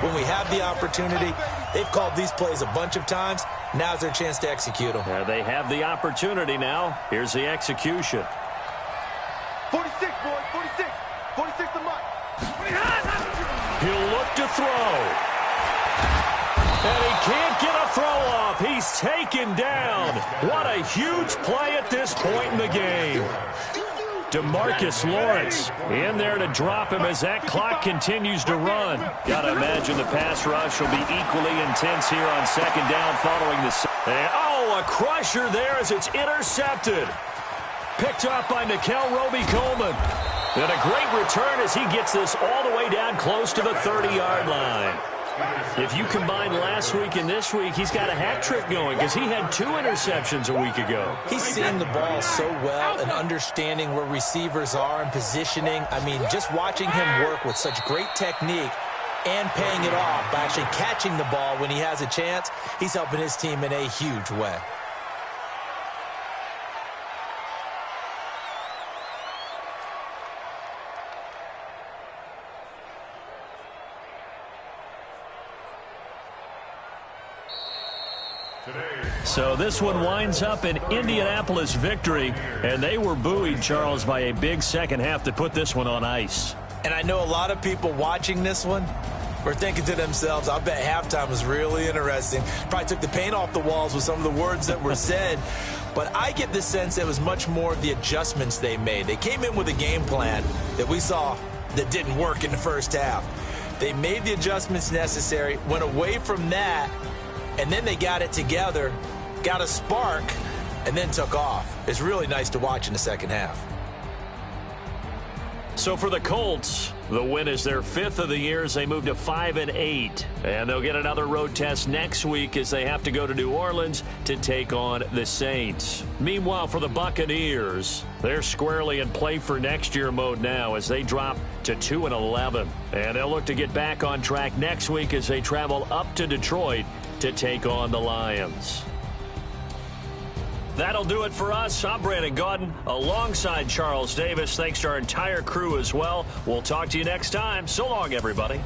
when we have the opportunity? They've called these plays a bunch of times. Now's their chance to execute them. They have the opportunity now. Here's the execution. 46, boys, 46. 46 to Mike. He'll look to throw. And he can't get a throw off. He's taken down. What a huge play at this point in the game. DeMarcus Lawrence in there to drop him as that clock continues to run. Got to imagine the pass rush will be equally intense here on second down following this. Oh, a crusher there as it's intercepted. Picked up by Nickel Roby-Coleman. And a great return as he gets this all the way down close to the 30-yard line. If you combine last week and this week, he's got a hat trick going because he had 2 interceptions a week ago. He's seeing the ball so well and understanding where receivers are and positioning. I mean, just watching him work with such great technique and paying it off by actually catching the ball when he has a chance, he's helping his team in a huge way. So this one winds up an Indianapolis victory, and they were buoyed, Charles, by a big second half to put this one on ice. And I know a lot of people watching this one were thinking to themselves, I bet halftime was really interesting. Probably took the paint off the walls with some of the words that were said. But I get the sense it was much more of the adjustments they made. They came in with a game plan that we saw that didn't work in the first half. They made the adjustments necessary, went away from that, and then they got it together, got a spark, and then took off. It's really nice to watch in the second half. So for the Colts, the win is their 5th of the year as they move to 5-8. And they'll get another road test next week as they have to go to New Orleans to take on the Saints. Meanwhile, for the Buccaneers, they're squarely in play for next year mode now as they drop to 2-11. And they'll look to get back on track next week as they travel up to Detroit to take on the Lions. That'll do it for us. I'm Brandon Gaudin alongside Charles Davis. Thanks to our entire crew as well. We'll talk to you next time. So long, everybody.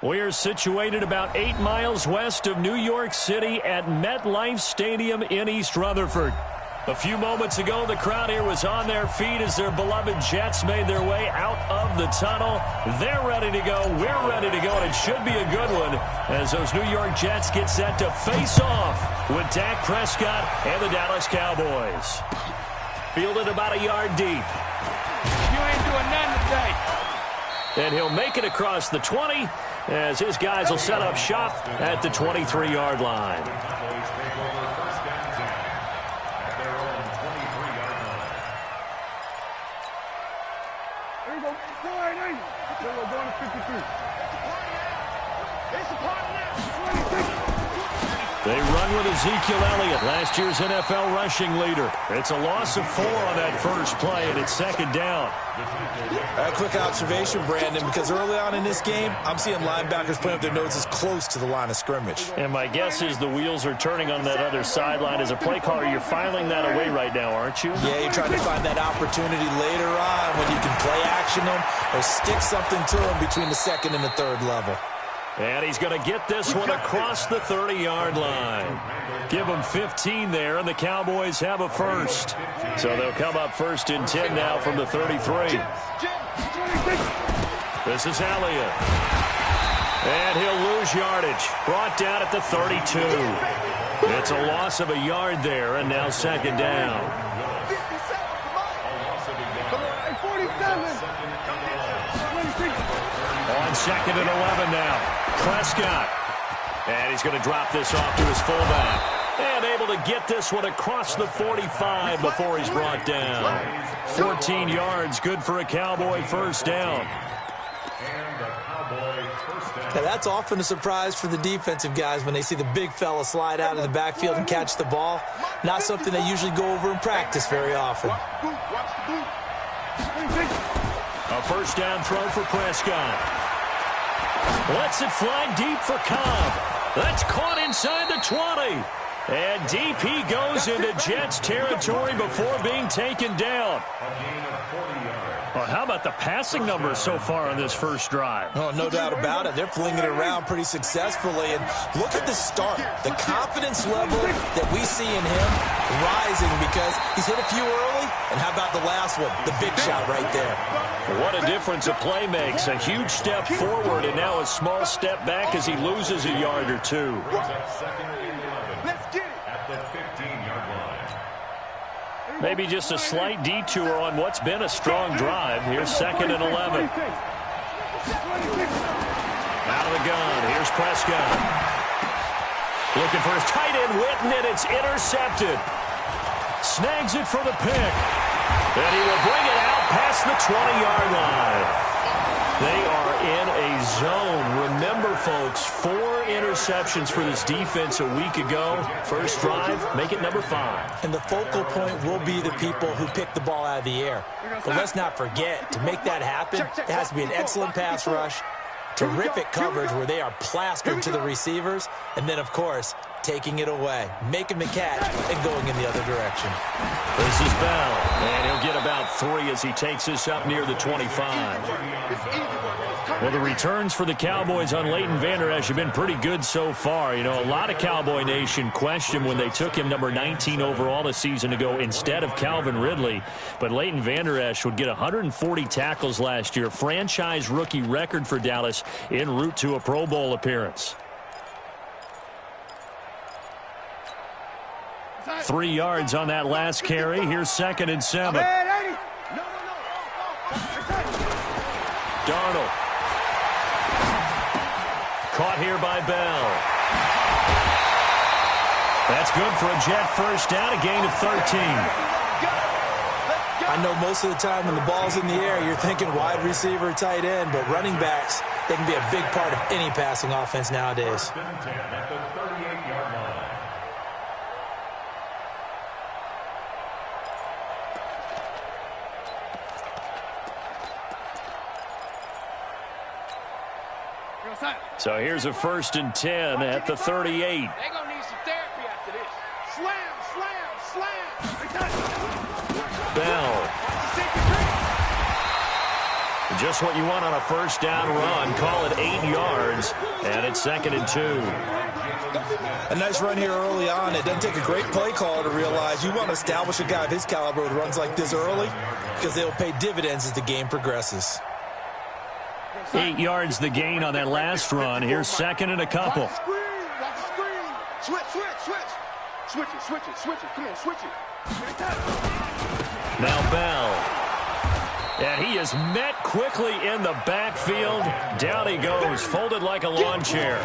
We're situated about 8 miles west of New York City at MetLife Stadium in East Rutherford. A few moments ago, the crowd here was on their feet as their beloved Jets made their way out of the tunnel. They're ready to go. We're ready to go, and it should be a good one as those New York Jets get set to face off with Dak Prescott and the Dallas Cowboys. Fielded about a yard deep. You ain't doing nothing today. And he'll make it across the 20 as his guys will set up shop at the 23-yard line. There you go. We're going to 53. It's a party now. 26. They run with Ezekiel Elliott, last year's NFL rushing leader. It's a loss of 4 on that first play, and it's second down. A quick observation, Brandon, because early on in this game, I'm seeing linebackers playing with their noses close to the line of scrimmage. And my guess is the wheels are turning on that other sideline. As a play caller, you're filing that away right now, aren't you? Yeah, you're trying to find that opportunity later on when you can play action them or stick something to them between the second and the third level. And he's going to get this one across the 30-yard line. Give them 15 there, and the Cowboys have a first. So they'll come up first and 10 now from the 33. This is Elliott. And he'll lose yardage. Brought down at the 32. It's a loss of a yard there, and now second down. On second and 11 now. Prescott. And he's going to drop this off to his fullback. And able to get this one across the 45 before he's brought down. 14 yards, good for a Cowboy first down. Now, that's often a surprise for the defensive guys when they see the big fella slide out of the backfield and catch the ball. Not something they usually go over in practice very often. A first down throw for Prescott. Lets it fly deep for Cobb. That's caught inside the 20. And deep he goes into Jets territory before being taken down. Well, how about the passing numbers so far on this first drive? Oh, no doubt about it. They're flinging it around pretty successfully. And look at the start. The confidence level that we see in him rising because he's hit a few early. And how about the last one? The big shot right there. What a difference a play makes. A huge step forward and now a small step back as he loses a yard or two. Maybe just a slight detour on what's been a strong drive. Here's second and 11. Out of the gun. Here's Prescott. Looking for his tight end, Witten, and it's intercepted. Snags it for the pick. And he will bring it out past the 20-yard line. They are in a zone. Remember, folks, 4 interceptions for this defense a week ago. First drive, make it number 5. And the focal point will be the people who pick the ball out of the air. But let's not forget, to make that happen, it has to be an excellent pass rush, terrific coverage where they are plastered to the receivers, and then, of course, taking it away, making the catch, and going in the other direction. This is Bell, and he'll get about 3 as he takes this up near the 25. Well, the returns for the Cowboys on Leighton Vander Esch have been pretty good so far. You know, a lot of Cowboy Nation questioned when they took him number 19 overall a season ago instead of Calvin Ridley. But Leighton Vander Esch would get 140 tackles last year, franchise rookie record for Dallas en route to a Pro Bowl appearance. 3 yards on that last carry. Here's second and 7. Darnold. Caught here by Bell. That's good for a Jet first down, a gain of 13. I know most of the time when the ball's in the air, you're thinking wide receiver, tight end, but running backs, they can be a big part of any passing offense nowadays. So here's a first and 10 at the 38. They're going to need some therapy after this. Slam, slam, slam. Bell. just what you want on a first down run. Call it 8 yards, and it's 2nd and 2. A nice run here early on. It doesn't take a great play caller to realize you want to establish a guy of his caliber who runs like this early because they'll pay dividends as the game progresses. 8 yards the gain on that last run. Here's 2nd and a couple. Watch the screen. Switch. Switch it. Come on, switch it. Now Bell. And he is met quickly in the backfield. Down he goes, folded like a lawn chair.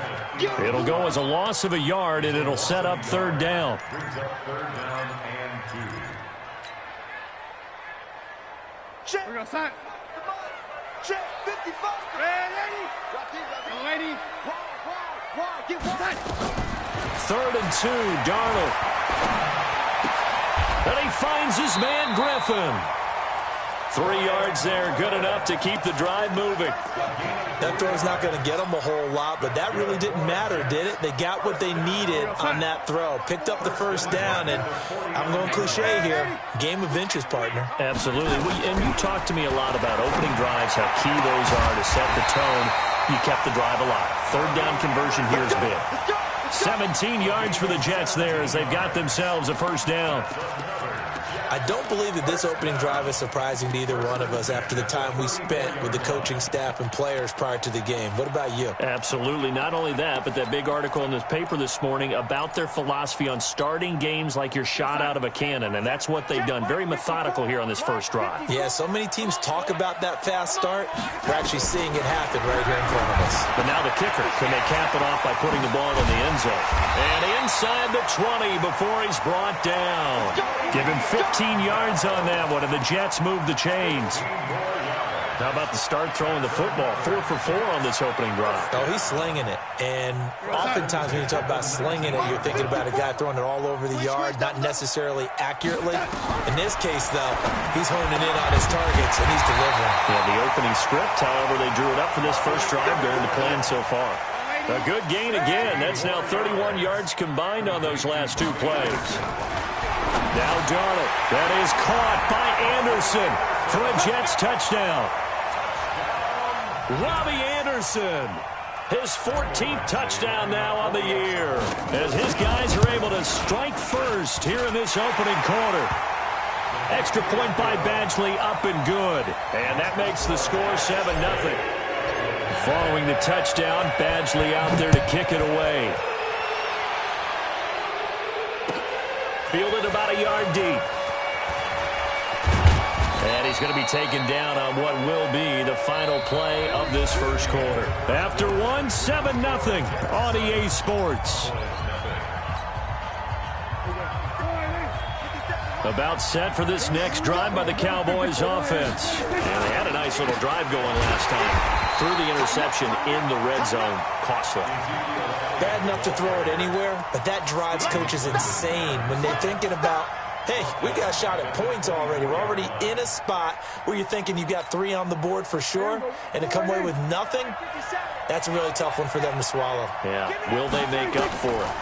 It'll go as a loss of a yard, and it'll set up 3rd down. Brings up 3rd down and 2. Check. We're going to sign. Check. 55. Ready? Lady. Wide. Get wide. 3rd and 2, Darnold. And he finds his man Griffin. 3 yards there, good enough to keep the drive moving. That throw's not going to get them a whole lot, but that really didn't matter, did it? They got what they needed on that throw. Picked up the first down, and I'm going cliche here. Game of inches, partner. Absolutely. And you talked to me a lot about opening drives, how key those are to set the tone. You kept the drive alive. 3rd down conversion here is big. 17 yards for the Jets there as they've got themselves a first down. I don't believe that this opening drive is surprising to either one of us after the time we spent with the coaching staff and players prior to the game. What about you? Absolutely. Not only that, but that big article in this paper this morning about their philosophy on starting games like you're shot out of a cannon, and that's what they've done. Very methodical here on this first drive. Yeah, so many teams talk about that fast start. We're actually seeing it happen right here in front of us. But now the kicker, can they cap it off by putting the ball in the end zone? And inside the 20 before he's brought down. Give him 15 yards on that one, and the Jets move the chains. How about the start throwing the football? 4 for 4 on this opening drive. Oh, he's slinging it. And oftentimes when you talk about slinging it, you're thinking about a guy throwing it all over the yard, not necessarily accurately. In this case, though, he's honing in on his targets, and he's delivering. Yeah, the opening script, however, they drew it up for this first drive during the plan so far. A good gain again. That's now 31 yards combined on those last 2 plays. Now Darnold. That is caught by Anderson for a Jets touchdown. Robbie Anderson. His 14th touchdown now on the year. As his guys are able to strike first here in this opening quarter. Extra point by Badgley, up and good. And that makes the score 7-0. Following the touchdown, Badgley out there to kick it away. Fielded about a yard deep. And he's going to be taken down on what will be the final play of this first quarter. After 7-0 on EA Sports. About set for this next drive by the Cowboys offense. And they had a nice little drive going last time. Threw the interception in the red zone. Costly. Bad enough to throw it anywhere, but that drives coaches insane when they're thinking about, hey, we got shot at points already. We're already in a spot where you're thinking you got 3 on the board for sure, and to come away with nothing, that's a really tough one for them to swallow. Yeah, will they make up for it?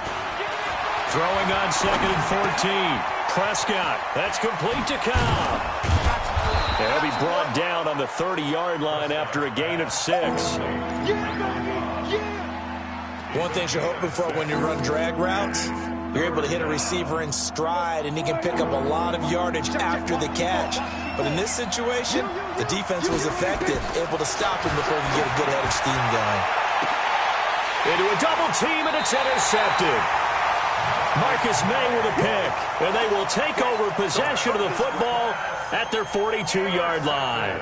Throwing on 2nd and 14. Prescott, that's complete to Cobb. He'll be brought down on the 30-yard line after a gain of 6. One thing you're hoping for when you run drag routes, you're able to hit a receiver in stride, and he can pick up a lot of yardage after the catch. But in this situation, the defense was effective, able to stop him before he could get a good head of steam going. Into a double team, and it's intercepted. Marcus May with a pick, and they will take over possession of the football at their 42-yard line.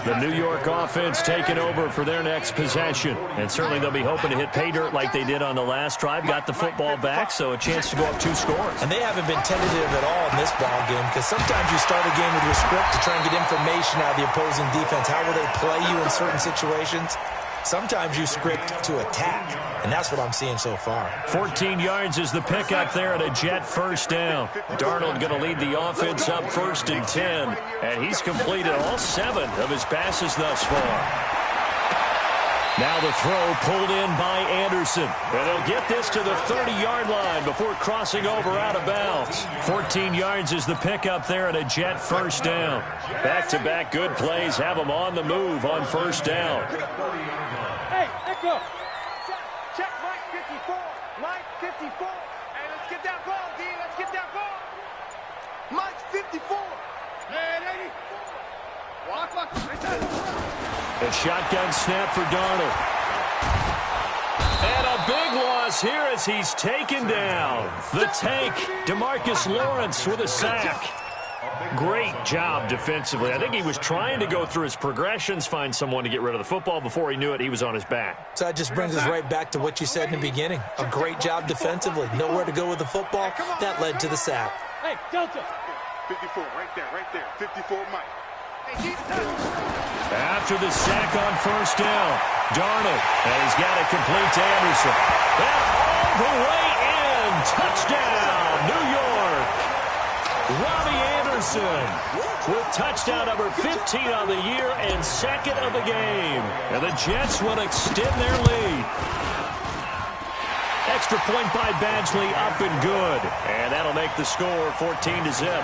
The New York offense taking over for their next possession. And certainly they'll be hoping to hit pay dirt like they did on the last drive. Got the football back, so a chance to go up 2 scores. And they haven't been tentative at all in this ball game, because sometimes you start a game with your script to try and get information out of the opposing defense. How will they play you in certain situations? Sometimes you script to attack, and that's what I'm seeing so far. 14 yards is the pickup there at a Jet first down. Darnold going to lead the offense up 1st and 10, and he's completed all 7 of his passes thus far. Now the throw pulled in by Anderson. And they'll get this to the 30-yard line before crossing over out of bounds. 14 yards is the pickup there and a Jet first down. Back-to-back good plays have them on the move on first down. Hey, let's go. Check Mike 54. Mike 54. Hey, let's get that ball, D. Let's get that ball. Mike 54. Hey, lady. Walk. A shotgun snap for Darnold. And a big loss here as he's taken down. The tank, DeMarcus Lawrence with a sack. Great job defensively. I think he was trying to go through his progressions, find someone to get rid of the football. Before he knew it, he was on his back. So that just brings us right back to what you said in the beginning. A great job defensively. Nowhere to go with the football. That led to the sack. Hey, Delta. 54, right there. 54, Mike. After the sack on first down, Darnold, and he's got it complete to Anderson. And all the way in. Touchdown, New York. Robbie Anderson with touchdown number 15 on the year and second of the game. And the Jets will extend their lead. Extra point by Badgley up and good. And that'll make the score 14-0.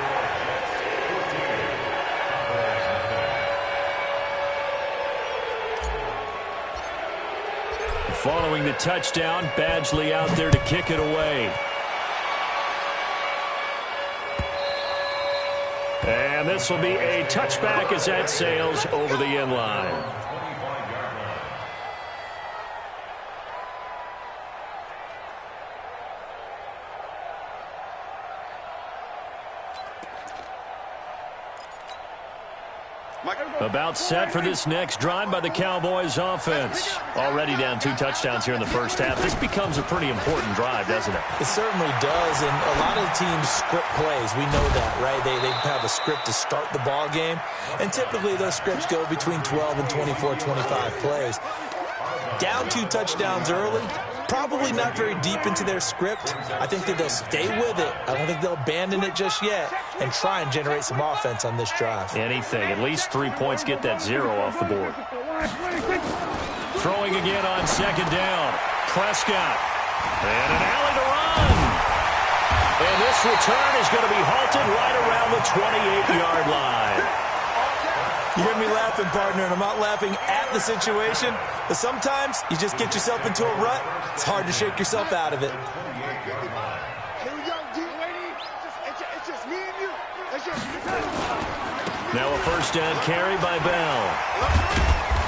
Following the touchdown, Badgley out there to kick it away. And this will be a touchback as that sails over the end line. About set for this next drive by the Cowboys offense. Already down 2 touchdowns here in the first half. This becomes a pretty important drive, doesn't it? It certainly does, and a lot of teams script plays. We know that, right? They have a script to start the ball game, and typically those scripts go between 12 and 24, 25 plays. Down 2 touchdowns early, probably not very deep into their script. I think that they'll stay with it. I don't think they'll abandon it just yet and try and generate some offense on this drive. Anything. At least 3 points, get that 0 off the board. Throwing again on second down. Prescott. And an alley to run. And this return is going to be halted right around the 28-yard line. You hear me laughing, partner, and I'm not laughing at the situation, but sometimes you just get yourself into a rut. It's hard to shake yourself out of it. Here we go, D. It's just me and you. Now a first down carry by Bell.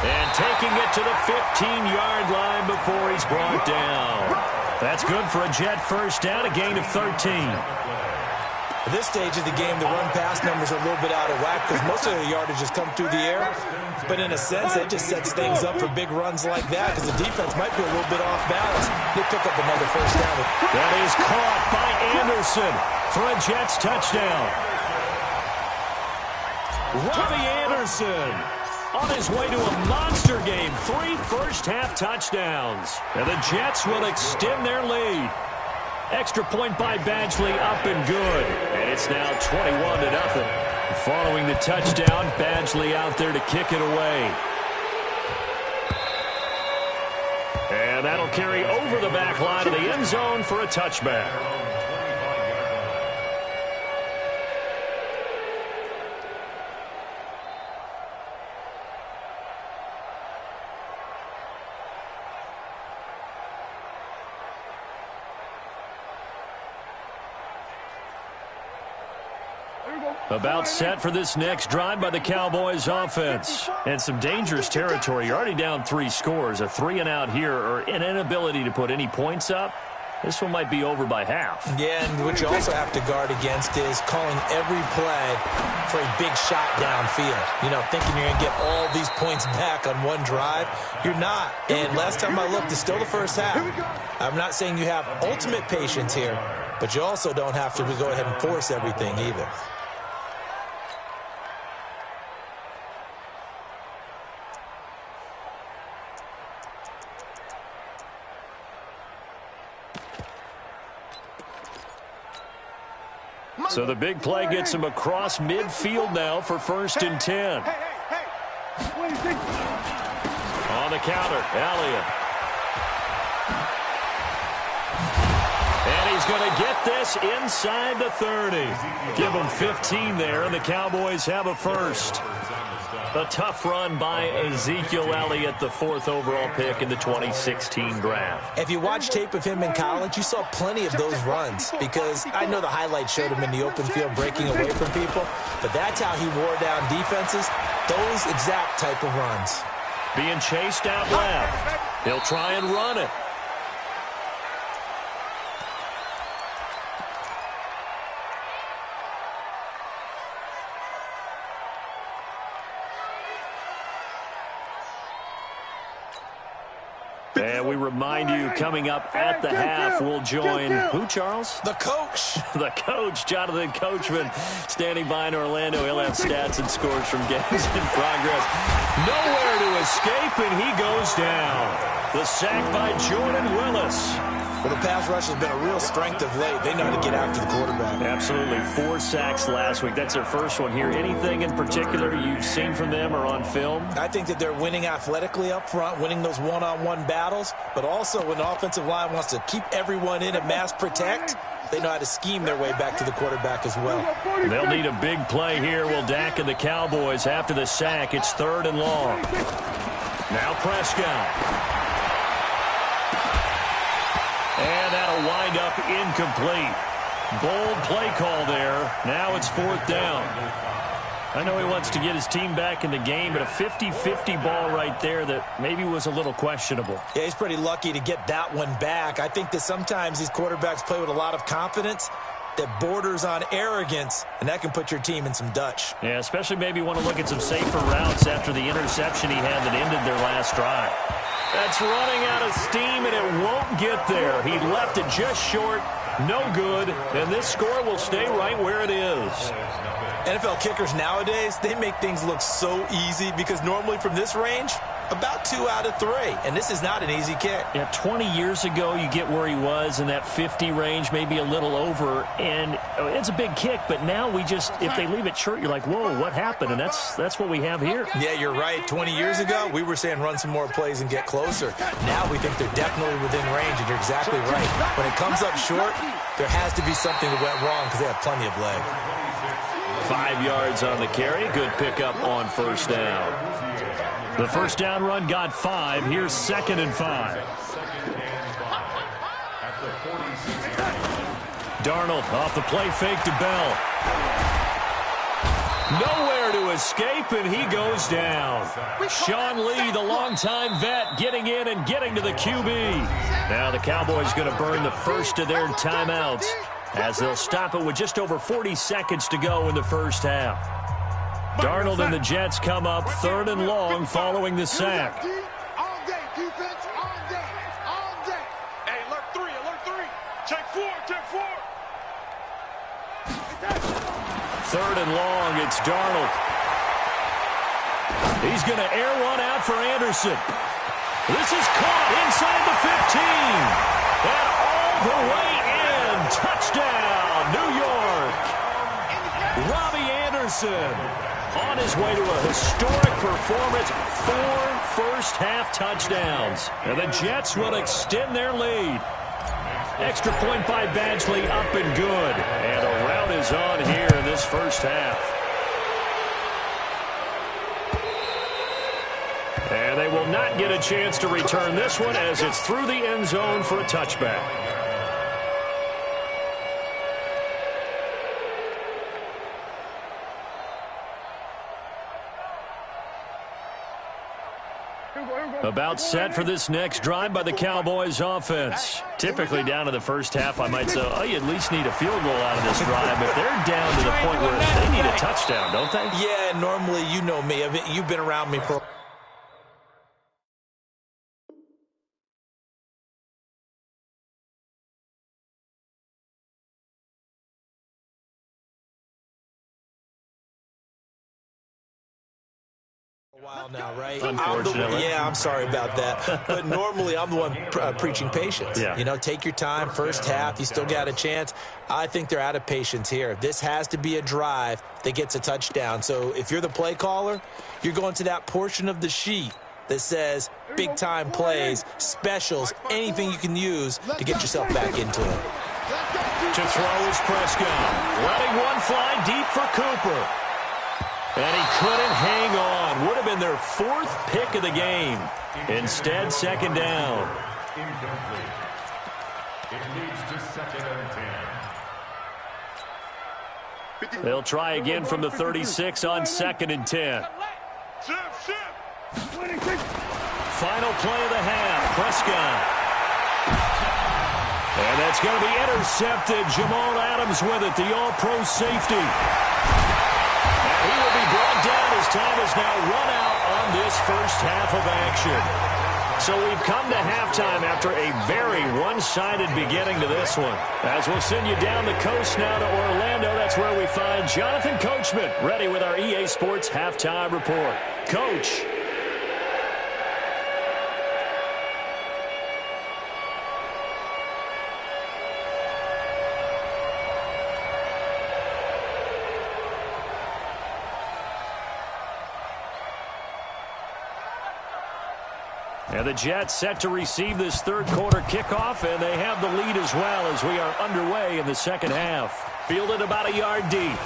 And taking it to the 15-yard line before he's brought down. That's good for a Jet first down, a gain of 13. At this stage of the game, the run-pass numbers are a little bit out of whack because most of the yardage has come through the air. But in a sense, that just sets things up for big runs like that because the defense might be a little bit off balance. They pick up another first down. That is caught by Anderson for a Jets touchdown. Robbie Anderson on his way to a monster game. 3 first-half touchdowns. And the Jets will extend their lead. Extra point by Badgley up and good. And it's now 21-0. Following the touchdown, Badgley out there to kick it away. And that'll carry over the back line of the end zone for a touchback. About set for this next drive by the Cowboys offense. And some dangerous territory. You're already down 3 scores. A 3-and-out here or an inability to put any points up. This one might be over by half. Yeah, and what you also have to guard against is calling every play for a big shot downfield. You know, thinking you're going to get all these points back on one drive. You're not. And last time I looked, it's still the first half. I'm not saying you have ultimate patience here, but you also don't have to go ahead and force everything either. So the big play gets him across midfield now for 1st and 10. On the counter, Elliott. And he's going to get this inside the 30. Give him 15 there, and the Cowboys have a first. A tough run by Ezekiel Elliott, the 4th overall pick in the 2016 draft. If you watch tape of him in college, you saw plenty of those runs, because I know the highlights showed him in the open field breaking away from people, but that's how he wore down defenses, those exact type of runs. Being chased out left. He'll try and run it. And we remind you, coming up at the half, we'll join who, Charles? The coach. The coach, Jonathan Coachman, standing by in Orlando. He'll have stats and scores from games in progress. Nowhere to escape, and he goes down. The sack by Jordan Willis. Well, the pass rush has been a real strength of late. They know how to get after the quarterback. Absolutely. 4 sacks last week. That's their first one here. Anything in particular you've seen from them or on film? I think that they're winning athletically up front, winning those one-on-one battles, but also when the offensive line wants to keep everyone in and mass protect, they know how to scheme their way back to the quarterback as well. They'll need a big play here. Will Dak and the Cowboys after the sack. It's 3rd and long. Now Prescott. And that'll wind up incomplete. Bold play call there. Now it's 4th down. I know he wants to get his team back in the game, but a 50-50 ball right there that maybe was a little questionable. Yeah, he's pretty lucky to get that one back. I think that sometimes these quarterbacks play with a lot of confidence that borders on arrogance, and that can put your team in some Dutch. Yeah, especially maybe want to look at some safer routes after the interception he had that ended their last drive. That's running out of steam, and it won't get there. He left it just short, no good, and this score will stay right where it is. NFL kickers nowadays, they make things look so easy because normally from this range, about 2 out of 3, and this is not an easy kick. Yeah, 20 years ago, you get where he was in that 50 range, maybe a little over, and it's a big kick, but now we just, if they leave it short, you're like, whoa, what happened? And that's what we have here. Yeah, you're right. 20 years ago, we were saying run some more plays and get closer. Now we think they're definitely within range, and you're exactly right. When it comes up short, there has to be something that went wrong because they have plenty of leg. 5 yards on the carry. Good pickup on 1st down. The 1st down run got 5. Here's 2nd and 5. Darnold off the play fake to Bell. Nowhere to escape, and he goes down. Sean Lee, the longtime vet, getting in and getting to the QB. Now the Cowboys going to burn the first of their timeouts as they'll stop it with just over 40 seconds to go in the first half. Darnold and the Jets come up 3rd and long following the sack. All day, defense, all day, all day. Hey, alert 3, alert 3. Check 4, check 4. 3rd and long, it's Darnold. He's going to air one out for Anderson. This is caught inside the 15. And all the way in. Touchdown, New York. Robbie Anderson on his way to a historic performance. 4 first-half touchdowns. And the Jets will extend their lead. Extra point by Badgley, up and good. And a rout is on here in this first half. And they will not get a chance to return this one as it's through the end zone for a touchback. About set for this next drive by the Cowboys offense. Typically down to the first half, I might say, oh, you at least need a field goal out of this drive, but they're down to the point where they need a touchdown, don't they? Yeah, normally, you know me. You've been around me for a while now, right? Unfortunately. I'm sorry about that. But normally I'm the one preaching patience. Yeah. You know, take your time. First half, you still got a chance. I think they're out of patience here. This has to be a drive that gets a touchdown. So if you're the play caller, you're going to that portion of the sheet that says big-time plays, specials, anything you can use to get yourself back into it. To throw is Prescott. Letting one fly deep for Cooper. And he couldn't hang on. Would have been their 4th pick of the game. Instead, second down. Incomplete. It leads to 2nd and 10. They'll try again from the 36 on 2nd and 10. Final play of the half. Prescott. And that's going to be intercepted. Jamal Adams with it, the all-pro safety. And he will be brought down as time has now run out on this first half of action. So we've come to halftime after a very one-sided beginning to this one. As we'll send you down the coast now to Orlando, that's where we find Jonathan Coachman ready with our EA Sports Halftime Report. Coach. And the Jets set to receive this third-quarter kickoff, and they have the lead as well as we are underway in the second half. Fielded about a yard deep.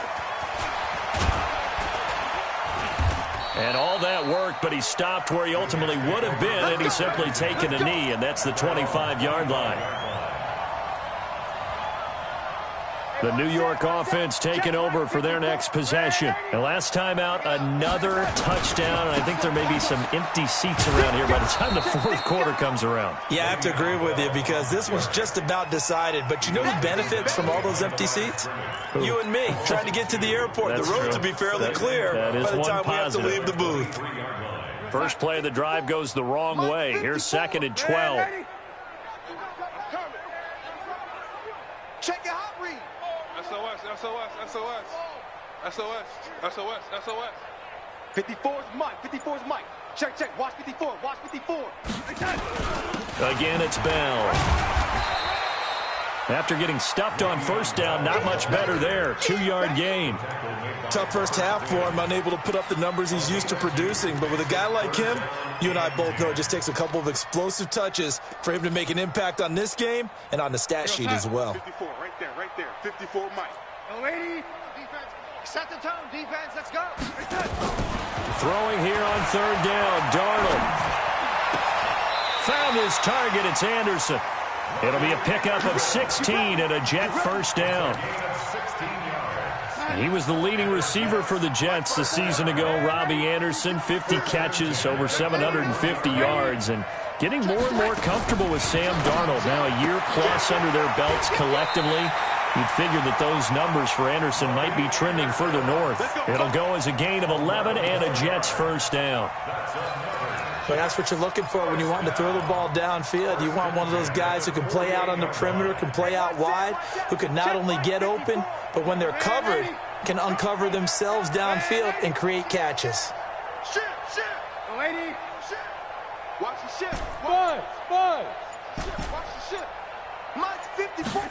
And all that worked, but he stopped where he ultimately would have been, and he's simply taken a knee, and that's the 25-yard line. The New York offense taking over for their next possession. And last time out, another touchdown. And I think there may be some empty seats around here by the time the 4th quarter comes around. Yeah, I have to agree with you because this one's just about decided. But you know who benefits from all those empty seats? You and me, trying to get to the airport. That's the roads true. will be fairly clear by the time we have to leave the booth. First play of the drive goes the wrong way. Here's 2nd and 12. Check your hot read. SOS, SOS, SOS. SOS, SOS, SOS. 54's Mike. 54's Mike. Check, check. Watch 54. Watch 54. Again, it's Bell. After getting stuffed on first down, not much better there. 2-yard gain. Tough first half for him, unable to put up the numbers he's used to producing. But with a guy like him, you and I both know it just takes a couple of explosive touches for him to make an impact on this game and on the stat sheet as well. 54, right there, right there. 54, Mike. Lady, defense. Set the tone, defense. Let's go. Throwing here on 3rd down, Darnold. Found his target, it's Anderson. It'll be a pickup of 16 and a Jet first down. He was the leading receiver for the Jets the season ago. Robbie Anderson, 50 catches, over 750 yards, and getting more and more comfortable with Sam Darnold. Now a year plus under their belts collectively. You'd figure that those numbers for Anderson might be trending further north. It'll go as a gain of 11 and a Jets first down. But that's what you're looking for when you want to throw the ball downfield. You want one of those guys who can play out on the perimeter, can play out wide, who can not only get open, but when they're covered, can uncover themselves downfield and create catches. Shit, shit. Lady, shit. Watch the shit. Buzz, Buzz. Watch the shit. Mike's 54.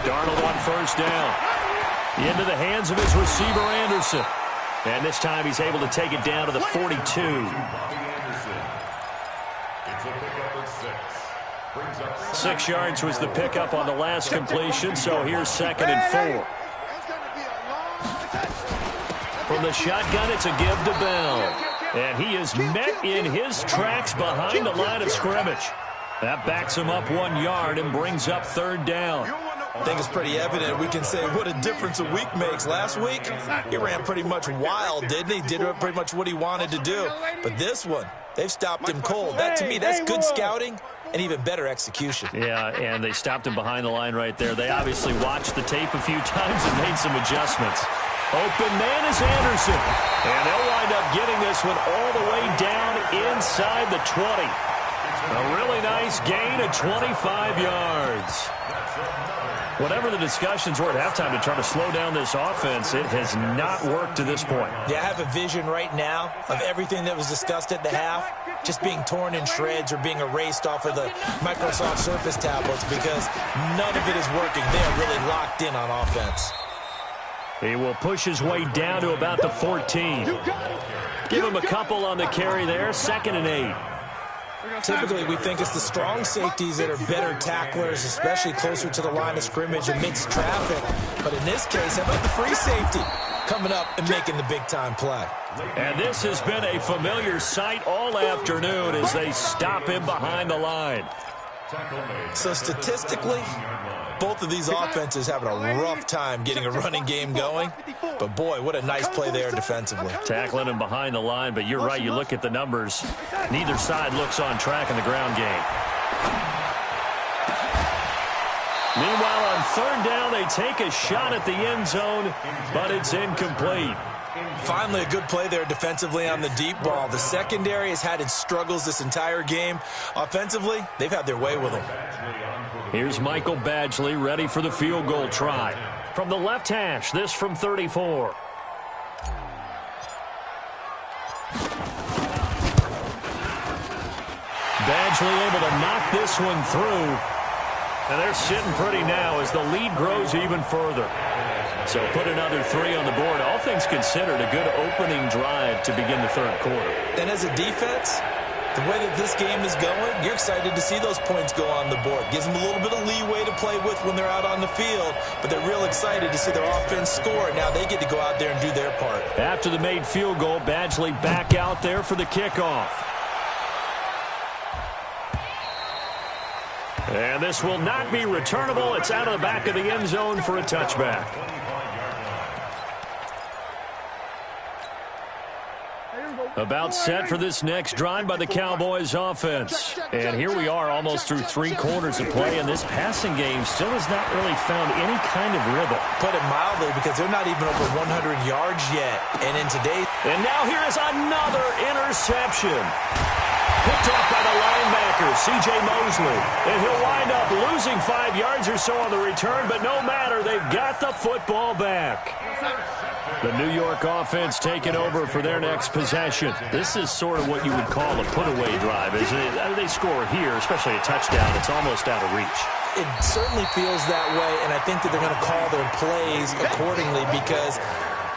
Darnold on first down. Into the hands of his receiver, Anderson. And this time he's able to take it down to the 42. It's a pickup of 6. 6 yards was the pickup on the last completion, so here's 2nd and 4. From the shotgun, it's a give to Bell. And he is met in his tracks behind the line of scrimmage. That backs him up 1 yard and brings up 3rd down. I think it's pretty evident. We can say what a difference a week makes. Last week, he ran pretty much wild, didn't he? Did pretty much what he wanted to do. But this one, they've stopped him cold. That, to me, that's good scouting and even better execution. Yeah, and they stopped him behind the line right there. They obviously watched the tape a few times and made some adjustments. Open man is Anderson. And they'll wind up getting this one all the way down inside the 20. A really nice gain of 25 yards. Whatever the discussions were at halftime to try to slow down this offense, it has not worked to this point. Yeah, I have a vision right now of everything that was discussed at the half just being torn in shreds or being erased off of the Microsoft Surface tablets because none of it is working. They are really locked in on offense. He will push his way down to about the 14. Give him a couple on the carry there. 2nd and 8. Typically, we think it's the strong safeties that are better tacklers, especially closer to the line of scrimmage amidst traffic. But in this case, how about the free safety coming up and making the big-time play? And this has been a familiar sight all afternoon as they stop him behind the line. So statistically, both of these offenses having a rough time getting a running game going. But, boy, what a nice play there defensively. Tackling him behind the line, but you're right. You look at the numbers. Neither side looks on track in the ground game. Meanwhile, on 3rd down, they take a shot at the end zone, but it's incomplete. Finally, a good play there defensively on the deep ball. The secondary has had its struggles this entire game. Offensively, they've had their way with them. Here's Michael Badgley ready for the field goal try. From the left hash, this from 34. Badgley able to knock this one through. And they're sitting pretty now as the lead grows even further. So put another 3 on the board. All things considered, a good opening drive to begin the 3rd quarter. And as a defense, the way that this game is going, you're excited to see those points go on the board. Gives them a little bit of leeway to play with when they're out on the field, but they're real excited to see their offense score. Now they get to go out there and do their part. After the made field goal, Badgley back out there for the kickoff. And this will not be returnable. It's out of the back of the end zone for a touchback. About set for this next drive by the Cowboys offense. And here we are almost through 3 quarters of play, and this passing game still has not really found any kind of rhythm. Put it mildly, because they're not even over 100 yards yet. And in today's... And now here is another interception. Picked off by the linebacker, C.J. Mosley. And he'll wind up losing 5 yards or so on the return, but no matter, they've got the football back. The New York offense taking over for their next possession. This is sort of what you would call a put-away drive, isn't it? They score here, especially a touchdown. It's almost out of reach. It certainly feels that way, and I think that they're going to call their plays accordingly, because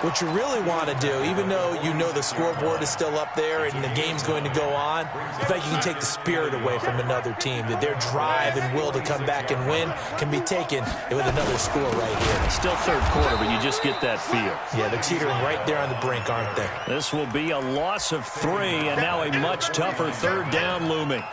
what you really want to do, even though you know the scoreboard is still up there and the game's going to go on, I think you can take the spirit away from another team, that their drive and will to come back and win can be taken with another score right here. Still 3rd quarter, but you just get that feel. Yeah, they're teetering right there on the brink, aren't they? This will be a loss of 3, and now a much tougher 3rd down looming.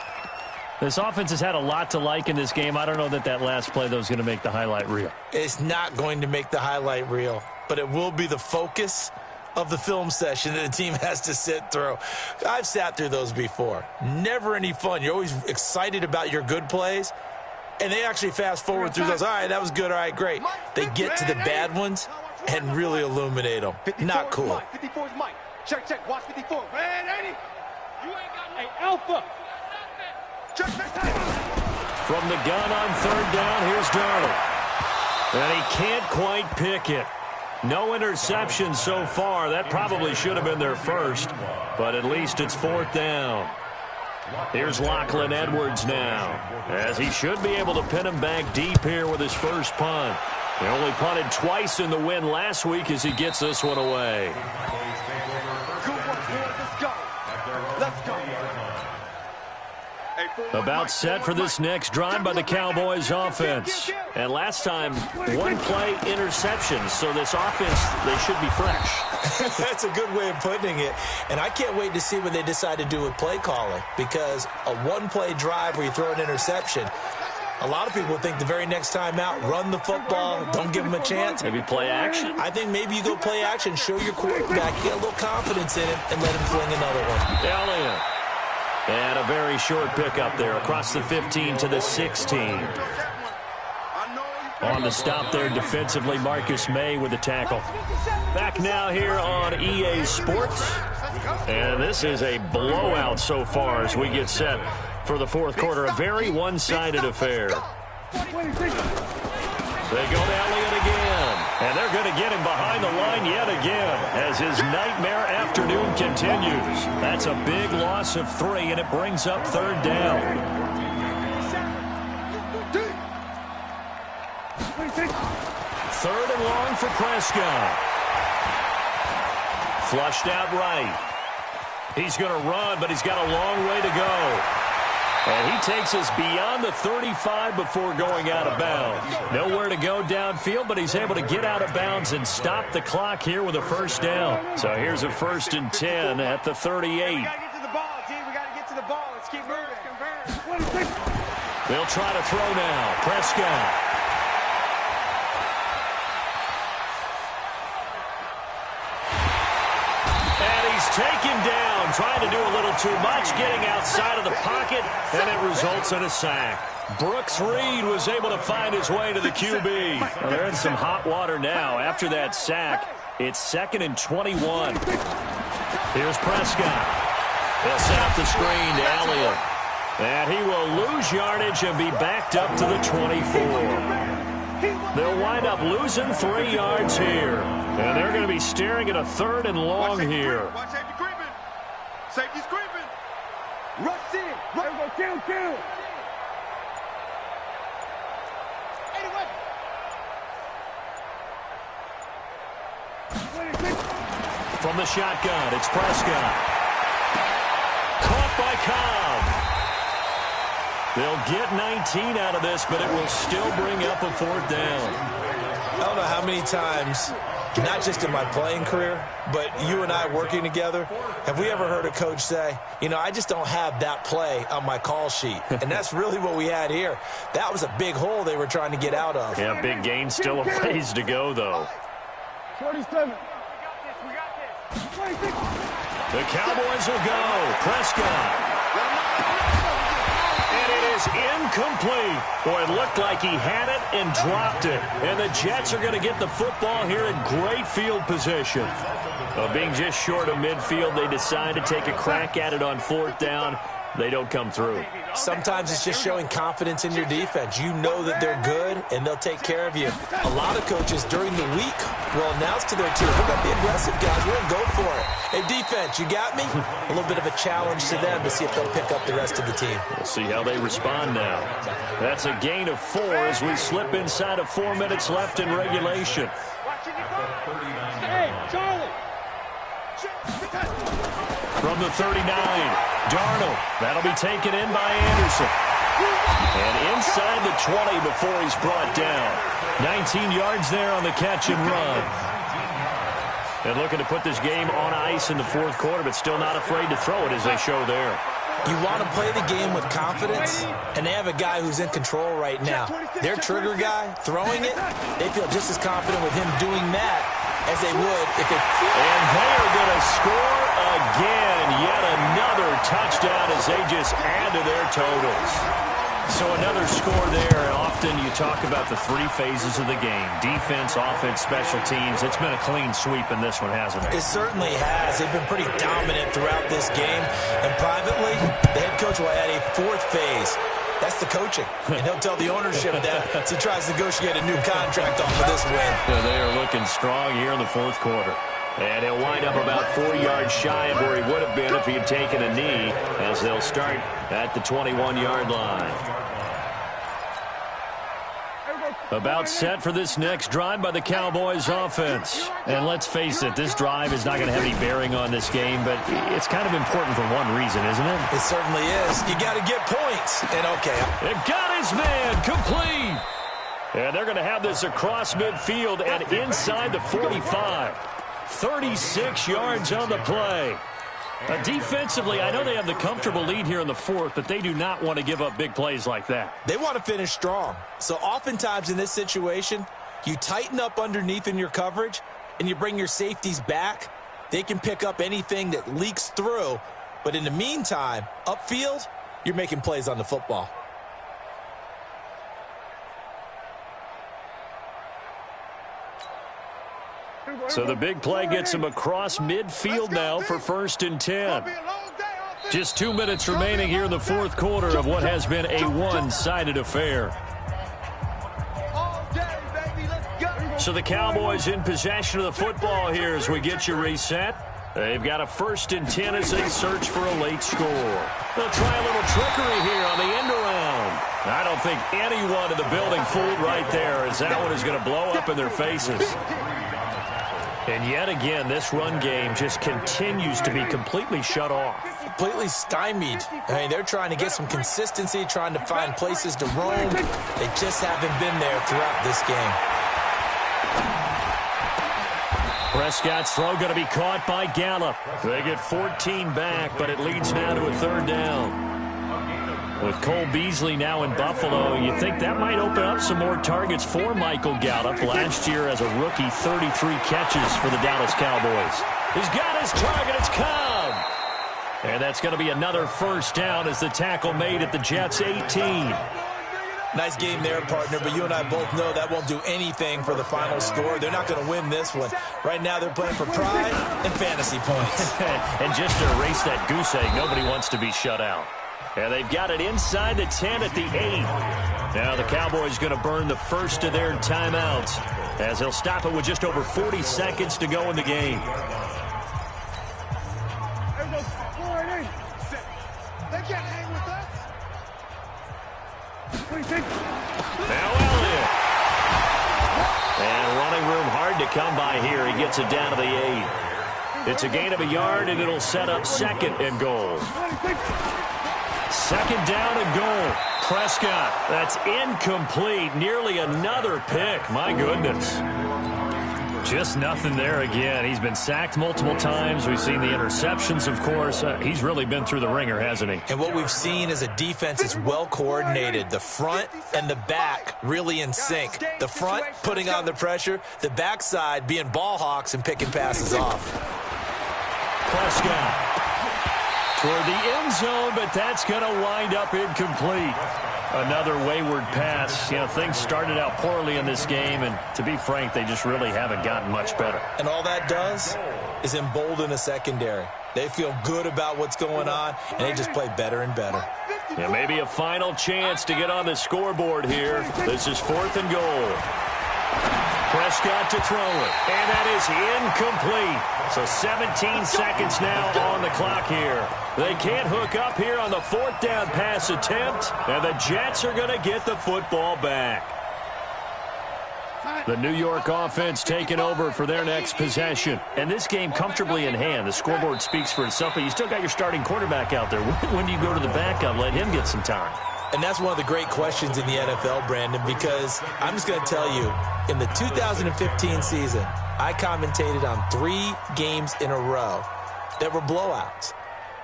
This offense has had a lot to like in this game. I don't know that last play, though, is going to make the highlight reel. It's not going to make the highlight reel, but it will be the focus of the film session that the team has to sit through. I've sat through those before. Never any fun. You're always excited about your good plays, and they actually fast forward through those. All right, that was good. All right, great. They get to the bad ones and really illuminate them. Not cool. 54 is Mike. Check. Watch 54. Red 80. You ain't got no... Hey, Alpha. Check. From the gun on 3rd down, here's Darnold. And he can't quite pick it. No interception so far. That probably should have been their first, but at least it's 4th down. Here's Lachlan Edwards now, as he should be able to pin him back deep here with his first punt. He only punted twice in the win last week as he gets this one away. Let's go. About set for this next drive by the Cowboys offense. And last time, 1 play interception. So this offense, they should be fresh. That's a good way of putting it. And I can't wait to see what they decide to do with play calling, because a 1-play drive where you throw an interception, a lot of people think the very next time out, run the football, don't give them a chance. Maybe play action? I think maybe you go play action, show your quarterback, get a little confidence in him, and let him fling another one. Elliott. And a very short pickup there across the 15 to the 16. On the stop there defensively, Marcus May with the tackle. Back now here on EA Sports. And this is a blowout so far as we get set for the 4th quarter. A very one-sided affair. They go to Elliott again. And they're going to get him behind the line yet again as his nightmare afternoon continues. That's a big loss of 3, and it brings up 3rd down. 3rd and long for Prescott. Flushed out right. He's going to run, but he's got a long way to go. And he takes us beyond the 35 before going out of bounds. Nowhere to go downfield, but he's able to get out of bounds and stop the clock here with a first down. So here's a 1st and 10 at the 38. We got to get to the ball, team. We got to get to the ball. Let's keep moving. They'll try to throw now. Prescott. Taken down, trying to do a little too much, getting outside of the pocket, and it results in a sack. Brooks Reed was able to find his way to the QB. Well, they're in some hot water now. After that sack, it's 2nd and 21. Here's Prescott. They'll set up the screen to Elliott. And he will lose yardage and be backed up to the 24. They'll wind up losing 3 yards here. And they're going to be staring at a 3rd and long here. Watch safety creeping. Safety's creeping. Rush in. Go, kill. From the shotgun, it's Prescott. Caught by Cobb. They'll get 19 out of this, but it will still bring up a 4th down. I don't know how many times, not just in my playing career, but you and I working together, have we ever heard a coach say, you know, I just don't have that play on my call sheet. And that's really what we had here. That was a big hole they were trying to get out of. Yeah, big gain, still a ways to go, though. 47. The Cowboys will go. Prescott. And it is incomplete. Boy, it looked like he had it and dropped it. And the Jets are going to get the football here in great field position. Being just short of midfield, they decide to take a crack at it on 4th down. They don't come through. Sometimes it's just showing confidence in your defense. You know that they're good, and they'll take care of you. A lot of coaches during the week will announce to their team, we're going to be aggressive, guys. We're going to go for it. Hey, defense, you got me? A little bit of a challenge to them to see if they'll pick up the rest of the team. We'll see how they respond now. That's a gain of 4 as we slip inside of 4 minutes left in regulation. Hey, Charlie. From the 39, Darnold. That'll be taken in by Anderson. And inside the 20 before he's brought down. 19 yards there on the catch and run. And looking to put this game on ice in the 4th quarter, but still not afraid to throw it as they show there. You want to play the game with confidence, and they have a guy who's in control right now. Their trigger guy, throwing it, they feel just as confident with him doing that as they would if it... And they are going to score again. Yet another touchdown as they just add to their totals. So another score there. Often you talk about the 3 phases of the game. Defense, offense, special teams. It's been a clean sweep in this one, hasn't it? It certainly has. They've been pretty dominant throughout this game. And privately, the head coach will add a 4th phase. That's the coaching. And he'll tell the ownership that as he tries to negotiate a new contract off of this win. Yeah, they are looking strong here in the 4th quarter. And he'll wind up about 4 yards shy of where he would have been if he had taken a knee, as they'll start at the 21-yard line. About set for this next drive by the Cowboys offense. And let's face it, this drive is not going to have any bearing on this game, but it's kind of important for one reason, isn't it? It certainly is. You got to get points. And okay. It got his man complete. And they're going to have this across midfield and inside the 45. 36 yards on the play. Defensively, I know they have the comfortable lead here in the 4th, but they do not want to give up big plays like that. They want to finish strong. So oftentimes in this situation, you tighten up underneath in your coverage, and you bring your safeties back. They can pick up anything that leaks through. But in the meantime, upfield, you're making plays on the football. So the big play gets him across midfield now for 1st and 10. Just 2 minutes remaining here in the 4th quarter of what has been a one-sided affair. So the Cowboys in possession of the football here as we get you reset. They've got a 1st and 10 as they search for a late score. They'll try a little trickery here on the end around. I don't think anyone in the building fooled right there, as that one is going to blow up in their faces. And yet again, this run game just continues to be completely shut off. Completely stymied. I mean, they're trying to get some consistency, trying to find places to roam. They just haven't been there throughout this game. Prescott's throw going to be caught by Gallup. They get 14 back, but it leads now to a third down. With Cole Beasley now in Buffalo, you think that might open up some more targets for Michael Gallup. Last year as a rookie, 33 catches for the Dallas Cowboys. He's got his target. It's Cobb. And that's going to be another first down as the tackle made at the Jets' 18. Nice game there, partner, but you and I both know that won't do anything for the final score. They're not going to win this one. Right now they're playing for pride and fantasy points. And just to erase that goose egg, nobody wants to be shut out. And they've got it inside the 10 at the 8. Now the Cowboys going to burn the first of their timeouts as they'll stop it with just over 40 seconds to go in the game. They can't hang with us. Now Elliott. And running room hard to come by here. He gets it down to the 8. It's a gain of a yard, and it'll set up second and goal. Second down and goal. Prescott, that's incomplete. Nearly another pick. My goodness. Just nothing there again. He's been sacked multiple times. We've seen the interceptions, of course. He's really been through the ringer, hasn't he? And what we've seen is a defense that's well coordinated. The front and the back really in sync. The front putting on the pressure. The backside being ball hawks and picking passes off. Prescott toward the end zone, but that's going to wind up incomplete. Another wayward pass. You know, things started out poorly in this game, and to be frank, they just really haven't gotten much better. And all that does is embolden a secondary. They feel good about what's going on, and they just play better and better. Yeah, maybe a final chance to get on the scoreboard here. This is 4th and goal. Prescott to throw it, and that is incomplete. So 17 seconds now on the clock here. They can't hook up here on the 4th down pass attempt, and the Jets are going to get the football back. The New York offense taking over for their next possession. And this game comfortably in hand. The scoreboard speaks for itself, but you still got your starting quarterback out there. When do you go to the backup, let him get some time? And that's one of the great questions in the NFL, Brandon, because I'm just going to tell you, in the 2015 season, I commentated on 3 games in a row that were blowouts.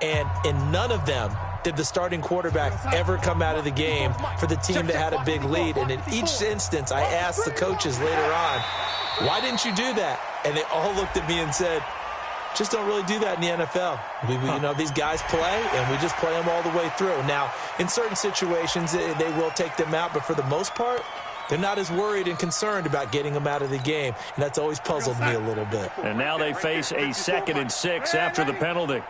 And in none of them did the starting quarterback ever come out of the game for the team that had a big lead. And in each instance, I asked the coaches later on, why didn't you do that? And they all looked at me and said, just don't really do that in the NFL. You know, these guys play, and we just play them all the way through. Now, in certain situations, they will take them out, but for the most part, they're not as worried and concerned about getting them out of the game, and that's always puzzled me a little bit. And now they face a 2nd and 6 after the penalty.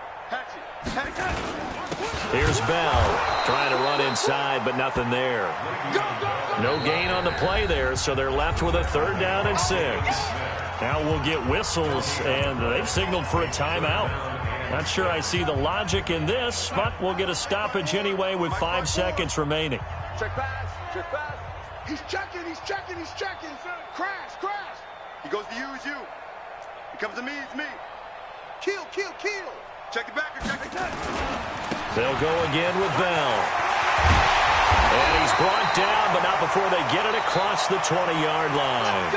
Here's Bell trying to run inside, but nothing there. No gain on the play there, so they're left with a 3rd down and 6. Now we'll get whistles, and they've signaled for a timeout. Not sure I see the logic in this, but we'll get a stoppage anyway with 5 seconds remaining. Check pass, check pass. He's checking, he's checking, he's checking. Crash, crash. He goes to you, it's you. He comes to me, it's me. Kill, kill, kill. Check it back, check it back. They'll go again with Bell. And he's brought down, but not before they get it across the 20-yard line.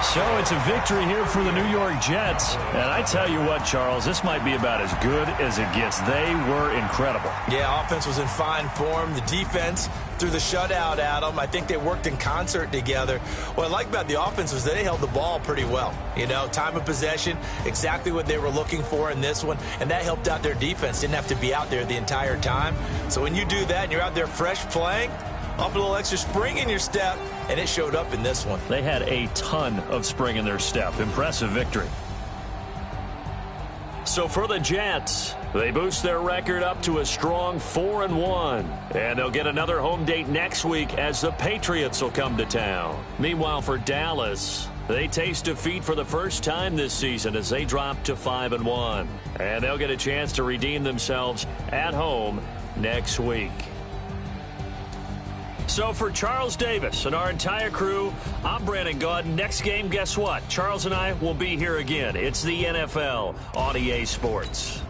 So it's a victory here for the New York Jets. And I tell you what, Charles, this might be about as good as it gets. They were incredible. Yeah, offense was in fine form. The defense threw the shutout at them. I think they worked in concert together. What I like about the offense was they held the ball pretty well. You know, time of possession, exactly what they were looking for in this one. And that helped out their defense. Didn't have to be out there the entire time. So when you do that and you're out there fresh playing, up a little extra spring in your step, and it showed up in this one. They had a ton of spring in their step. Impressive victory. So for the Jets, they boost their record up to a strong 4-1. And they'll get another home date next week as the Patriots will come to town. Meanwhile, for Dallas, they taste defeat for the first time this season as they drop to 5-1. And they'll get a chance to redeem themselves at home next week. So for Charles Davis and our entire crew, I'm Brandon Gaudin. Next game, guess what? Charles and I will be here again. It's the NFL on EA Sports.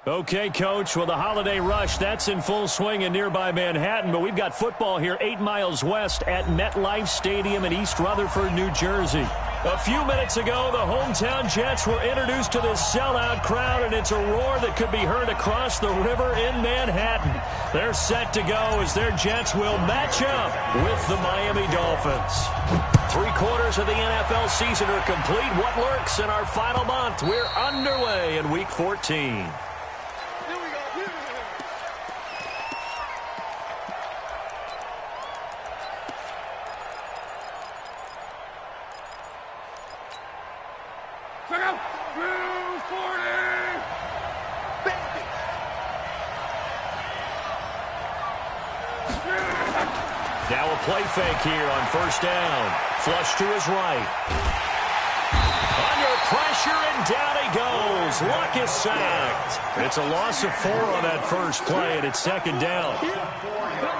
Okay, Coach, well, the holiday rush, that's in full swing in nearby Manhattan, but we've got football here 8 miles west at MetLife Stadium in East Rutherford, New Jersey. A few minutes ago, the hometown Jets were introduced to this sellout crowd, and it's a roar that could be heard across the river in Manhattan. They're set to go as their Jets will match up with the Miami Dolphins. 3/4 of the NFL season are complete. What lurks in our final month? We're underway in Week 14. Now a play fake here on first down. Flush to his right. Under pressure, and down he goes. Luck is sacked. It's a loss of 4 on that first play, and it's second down.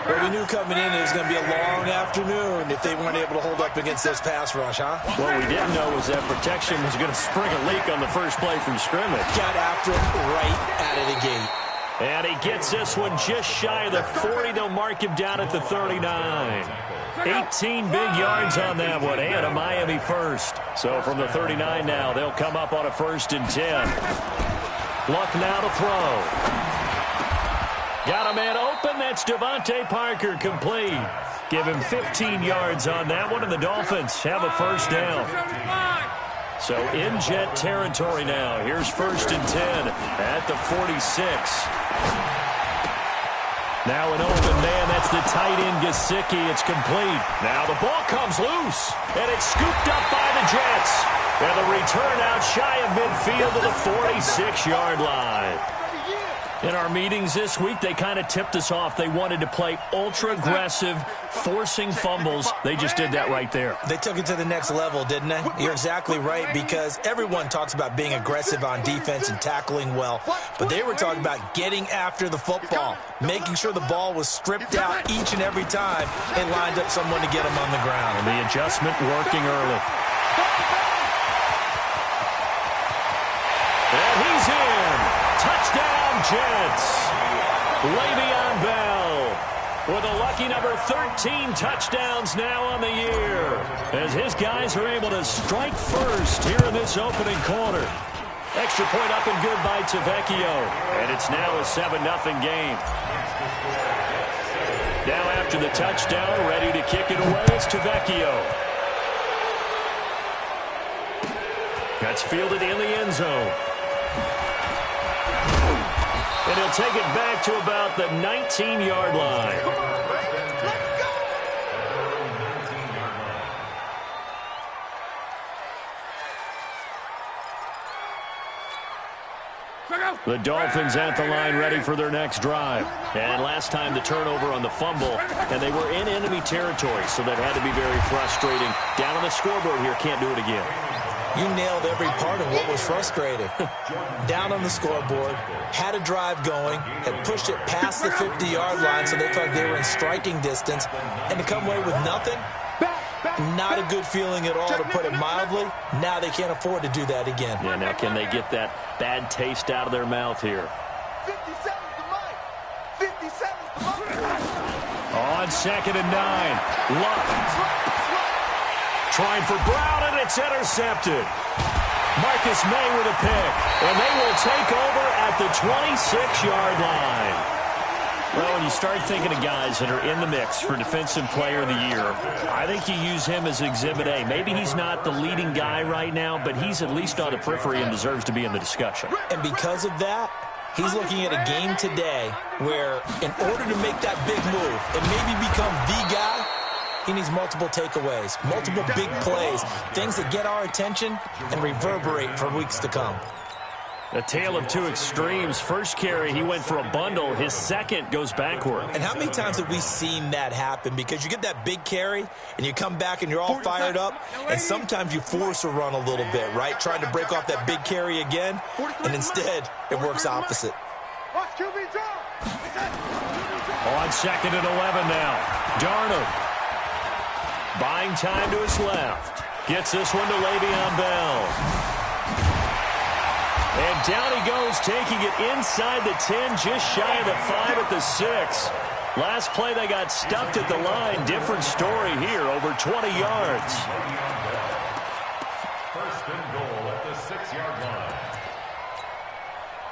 Well, we knew coming in it was going to be a long afternoon if they weren't able to hold up against this pass rush, huh? What we didn't know was that protection was going to spring a leak on the first play from scrimmage. Got after him right out of the gate. And he gets this one just shy of the 40. They'll mark him down at the 39. 18 big yards on that one, and a Miami first. So from the 39 now, they'll come up on a 1st and 10. Luck now to throw. Got a man open. That's Devontae Parker, complete. Give him 15 yards on that one, and the Dolphins have a first down. So in Jet territory now. Here's 1st and 10 at the 46. Now an open man. That's the tight end, Gesicki. It's complete. Now the ball comes loose, and it's scooped up by the Jets. And the return out shy of midfield to the 46-yard line. In our meetings this week, they kind of tipped us off. They wanted to play ultra-aggressive, forcing fumbles. They just did that right there. They took it to the next level, didn't they? You're exactly right, because everyone talks about being aggressive on defense and tackling well, but they were talking about getting after the football, making sure the ball was stripped out each and every time they lined up someone to get them on the ground. And the adjustment working early. And he's in. Touchdown, Jets. Le'Veon Bell with a lucky number 13 touchdowns now on the year, as his guys are able to strike first here in this opening quarter. Extra point up and good by Tavecchio, and it's now a 7-0 game. Now after the touchdown, ready to kick it away is Tavecchio. That's fielded in the end zone. And he'll take it back to about the 19-yard line. The Dolphins at the line ready for their next drive. And last time the turnover on the fumble, and they were in enemy territory, so that had to be very frustrating. Down on the scoreboard here, can't do it again. You nailed every part of what was frustrating. Down on the scoreboard, had a drive going, had pushed it past the 50-yard line so they thought they were in striking distance, and to come away with nothing, not a good feeling at all, to put it mildly. Now they can't afford to do that again. Yeah, now can they get that bad taste out of their mouth here? 57's the mic. 57's the mic. On 2nd and 9. Luck. Trying for Brown, and it's intercepted. Marcus May with a pick, and they will take over at the 26-yard line. Well, when you start thinking of guys that are in the mix for Defensive Player of the Year, I think you use him as Exhibit A. Maybe he's not the leading guy right now, but he's at least on the periphery and deserves to be in the discussion. And because of that, he's looking at a game today where, in order to make that big move and maybe become the guy, he needs multiple takeaways, multiple big plays, things that get our attention and reverberate for weeks to come. A tale of two extremes. First carry, he went for a bundle. His second goes backward. And how many times have we seen that happen? Because you get that big carry, and you come back and you're all fired up, and sometimes you force a run a little bit, right? Trying to break off that big carry again, and instead it works opposite. On 2nd and 11 now. Darnold. Buying time to his left. Gets this one to Le'Veon Bell. And down he goes, taking it inside the 10, just shy of the 5 at the 6. Last play, they got stuffed at the line. Different story here, over 20 yards. First and goal at the 6-yard line.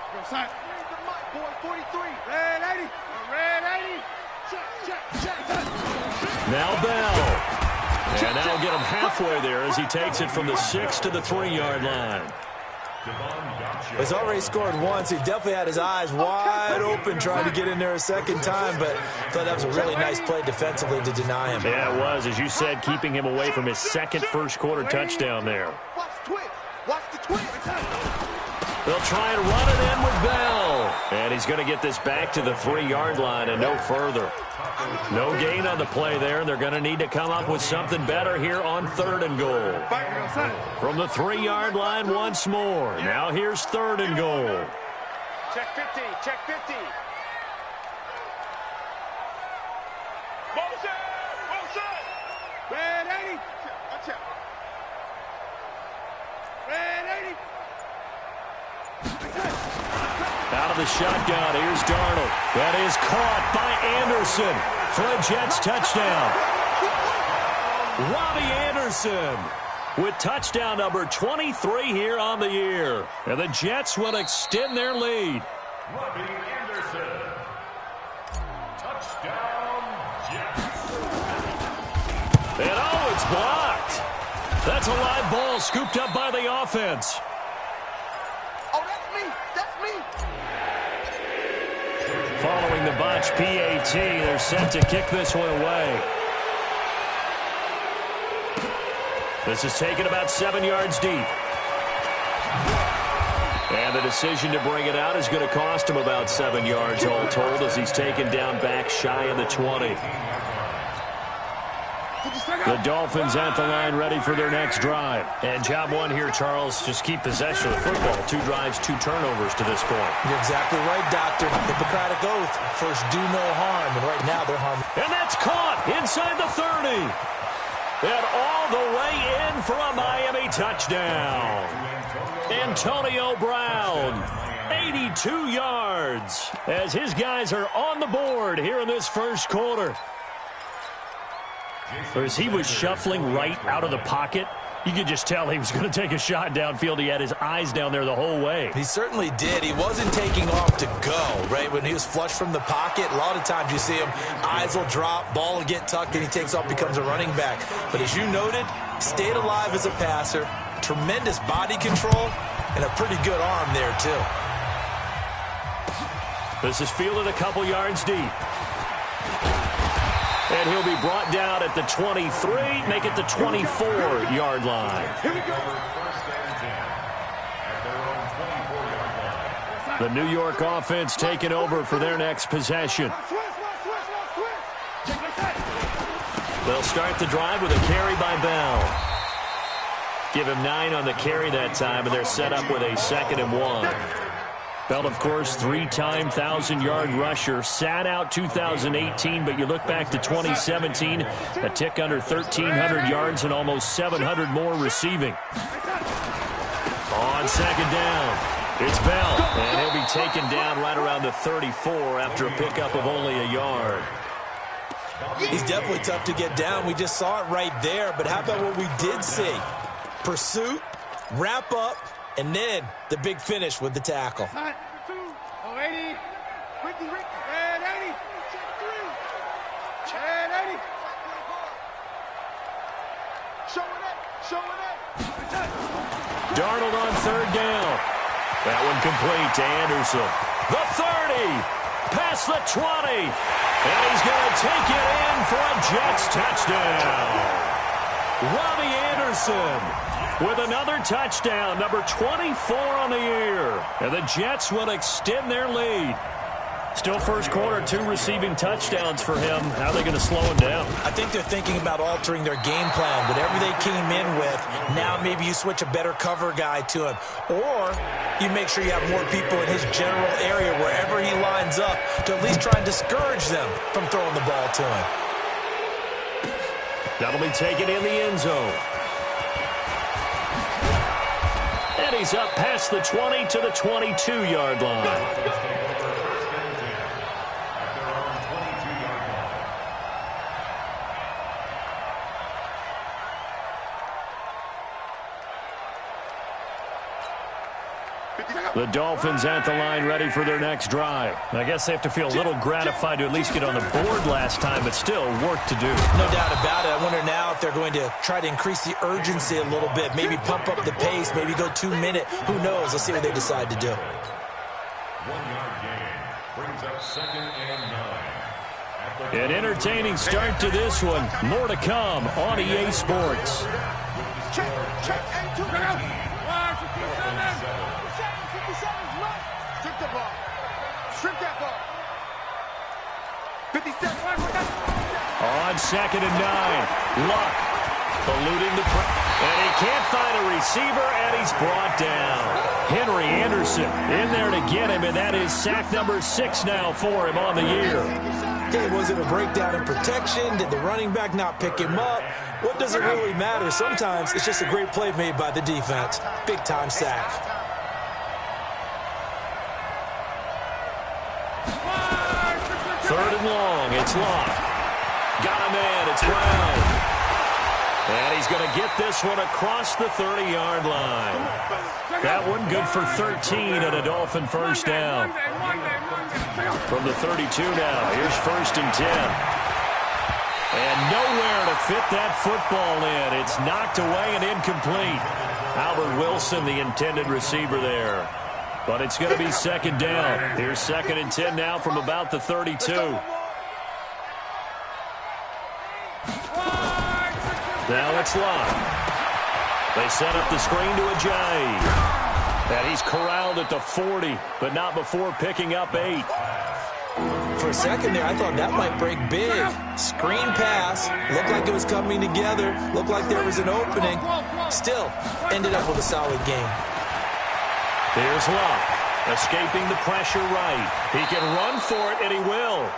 Go, son. The mic, boy, 43. Red 80. Red 80. Check. Now Bell. And that'll get him halfway there as he takes it from the 6 to the 3-yard line. He's already scored once. He definitely had his eyes wide open trying to get in there a second time, but I thought that was a really nice play defensively to deny him. Yeah, it was, as you said, keeping him away from his second first-quarter touchdown there. Watch the twist. Watch the twist. They'll try and run it in with Bell. And he's going to get this back to the 3-yard line and no further. No gain on the play there. They're going to need to come up with something better here on 3rd and goal. From the 3-yard line once more. Now here's 3rd and goal. Check 50. Check 50. Motion. Red 80. Watch out. Red 80. Out of the shotgun, here's Darnold. That is caught by Anderson for a Jets touchdown. Robbie Anderson with touchdown number 23 here on the year. And the Jets will extend their lead. Robbie Anderson. Touchdown, Jets. And oh, it's blocked. That's a live ball scooped up by the offense. Oh, that's me. That's me. Following the botch PAT, they're set to kick this one away. This is taken about 7 yards deep. And the decision to bring it out is going to cost him about 7 yards all told as he's taken down back shy of the 20. The Dolphins at the line ready for their next drive. And job one here, Charles, just keep possession of the football. 2 drives, 2 turnovers to this point. You're exactly right, Doctor. Hippocratic oath. First, do no harm. And right now, they're harming. And that's caught inside the 30. And all the way in for a Miami touchdown. Antonio Brown, 82 yards, as his guys are on the board here in this first quarter. As he was shuffling right out of the pocket, you could just tell he was going to take a shot downfield. He had his eyes down there the whole way. He certainly did. He wasn't taking off to go, right? When he was flush from the pocket, a lot of times you see him, eyes will drop, ball will get tucked, and he takes off, becomes a running back. But as you noted, stayed alive as a passer, tremendous body control, and a pretty good arm there, too. This is fielded a couple yards deep. And he'll be brought down at the 23, make it the 24-yard line. Here we go. The New York offense taking over for their next possession. They'll start the drive with a carry by Bell. Give him 9 on the carry that time, and they're set up with a 2nd and 1. Bell, of course, 3-time 1,000-yard rusher. Sat out 2018, but you look back to 2017, a tick under 1,300 yards and almost 700 more receiving. On 2nd down, it's Bell, and he'll be taken down right around the 34 after a pickup of only a yard. He's definitely tough to get down. We just saw it right there, but how about what we did see? Pursuit, wrap up, and then the big finish with the tackle. 80, 50, and 80, check 3, and 80. Show it. Darnold on 3rd down. That one complete to Anderson. The 30, past the 20, and he's going to take it in for a Jets touchdown. Robbie Anderson with another touchdown, number 24 on the year. And the Jets will extend their lead. Still first quarter, 2 receiving touchdowns for him. How are they going to slow him down? I think they're thinking about altering their game plan. Whatever they came in with, now maybe you switch a better cover guy to him. Or you make sure you have more people in his general area wherever he lines up to at least try and discourage them from throwing the ball to him. That'll be taken in the end zone. And he's up past the 20 to the 22-yard line. The Dolphins at the line ready for their next drive. I guess they have to feel a little gratified to at least get on the board last time, but still work to do. No doubt about it. I wonder now if they're going to try to increase the urgency a little bit, maybe pump up the pace, maybe go 2-minute. Who knows? Let's see what they decide to do. 1-yard gain brings up 2nd and 9. An entertaining start to this one. More to come on EA Sports. Check, and 2. Go. 57's left. Strip the ball. Strip that ball. 57. On 2nd and 9. Luck eluding the pressure. And he can't find a receiver, and he's brought down. Henry Anderson in there to get him, and that is sack number 6 now for him on the year. Okay, was it a breakdown in protection? Did the running back not pick him up? What does it really matter? Sometimes it's just a great play made by the defense. Big-time sack. 3rd and long. It's Locke. Got a man. It's Brown. And he's going to get this one across the 30-yard line. That one good for 13 and a Dolphin first down. From the 32 now. Here's 1st and 10. And nowhere to fit that football in. It's knocked away and incomplete. Albert Wilson, the intended receiver there. But it's going to be 2nd down. Here's 2nd and 10 now from about the 32. Now it's Locke. They set up the screen to Ajayi. And he's corralled at the 40, but not before picking up 8. For a second there, I thought that might break big. Screen pass. Looked like it was coming together. Looked like there was an opening. Still, ended up with a solid game. Here's Locke, escaping the pressure right. He can run for it, and he will.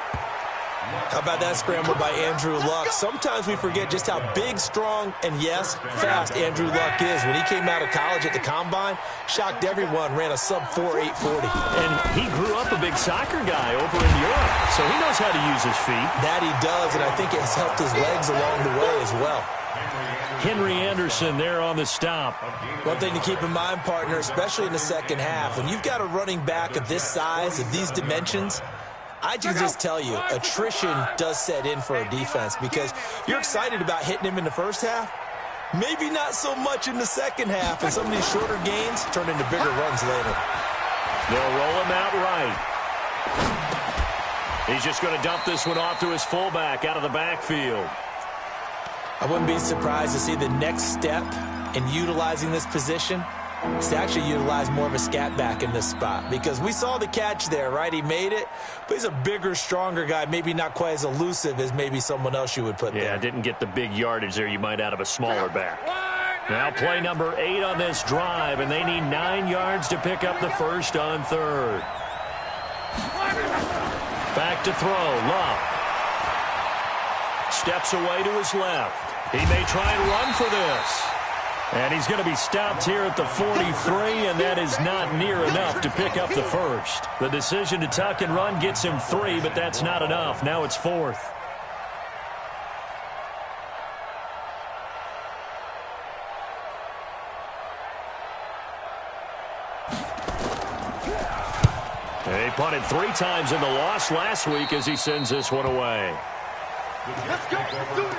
How about that scramble by Andrew Luck? Sometimes we forget just how big, strong, and yes, fast Andrew Luck is. When he came out of college at the Combine, shocked everyone, ran a sub-4 840. And he grew up a big soccer guy over in Europe, so he knows how to use his feet. That he does, and I think it has helped his legs along the way as well. Henry Anderson there on the stop. One thing to keep in mind, partner, especially in the second half, when you've got a running back of this size, of these dimensions, I can just tell you, attrition does set in for a defense because you're excited about hitting him in the first half. Maybe not so much in the second half, and some of these shorter gains turn into bigger runs later. They'll roll him out right. He's just going to dump this one off to his fullback out of the backfield. I wouldn't be surprised to see the next step in utilizing this position is to actually utilize more of a scat back in this spot, because we saw the catch there, right? He made it, but he's a bigger, stronger guy, maybe not quite as elusive as maybe someone else you would put there. Yeah, didn't get the big yardage there you might out of a smaller back. Now play number 8 on this drive, and they need 9 yards to pick up the first on third. Back to throw, Love. Steps away to his left. He may try and run for this. And he's going to be stopped here at the 43, and that is not near enough to pick up the first. The decision to tuck and run gets him 3, but that's not enough. Now it's 4th. He punted 3 times in the loss last week as he sends this one away. Let's go. Let's do it.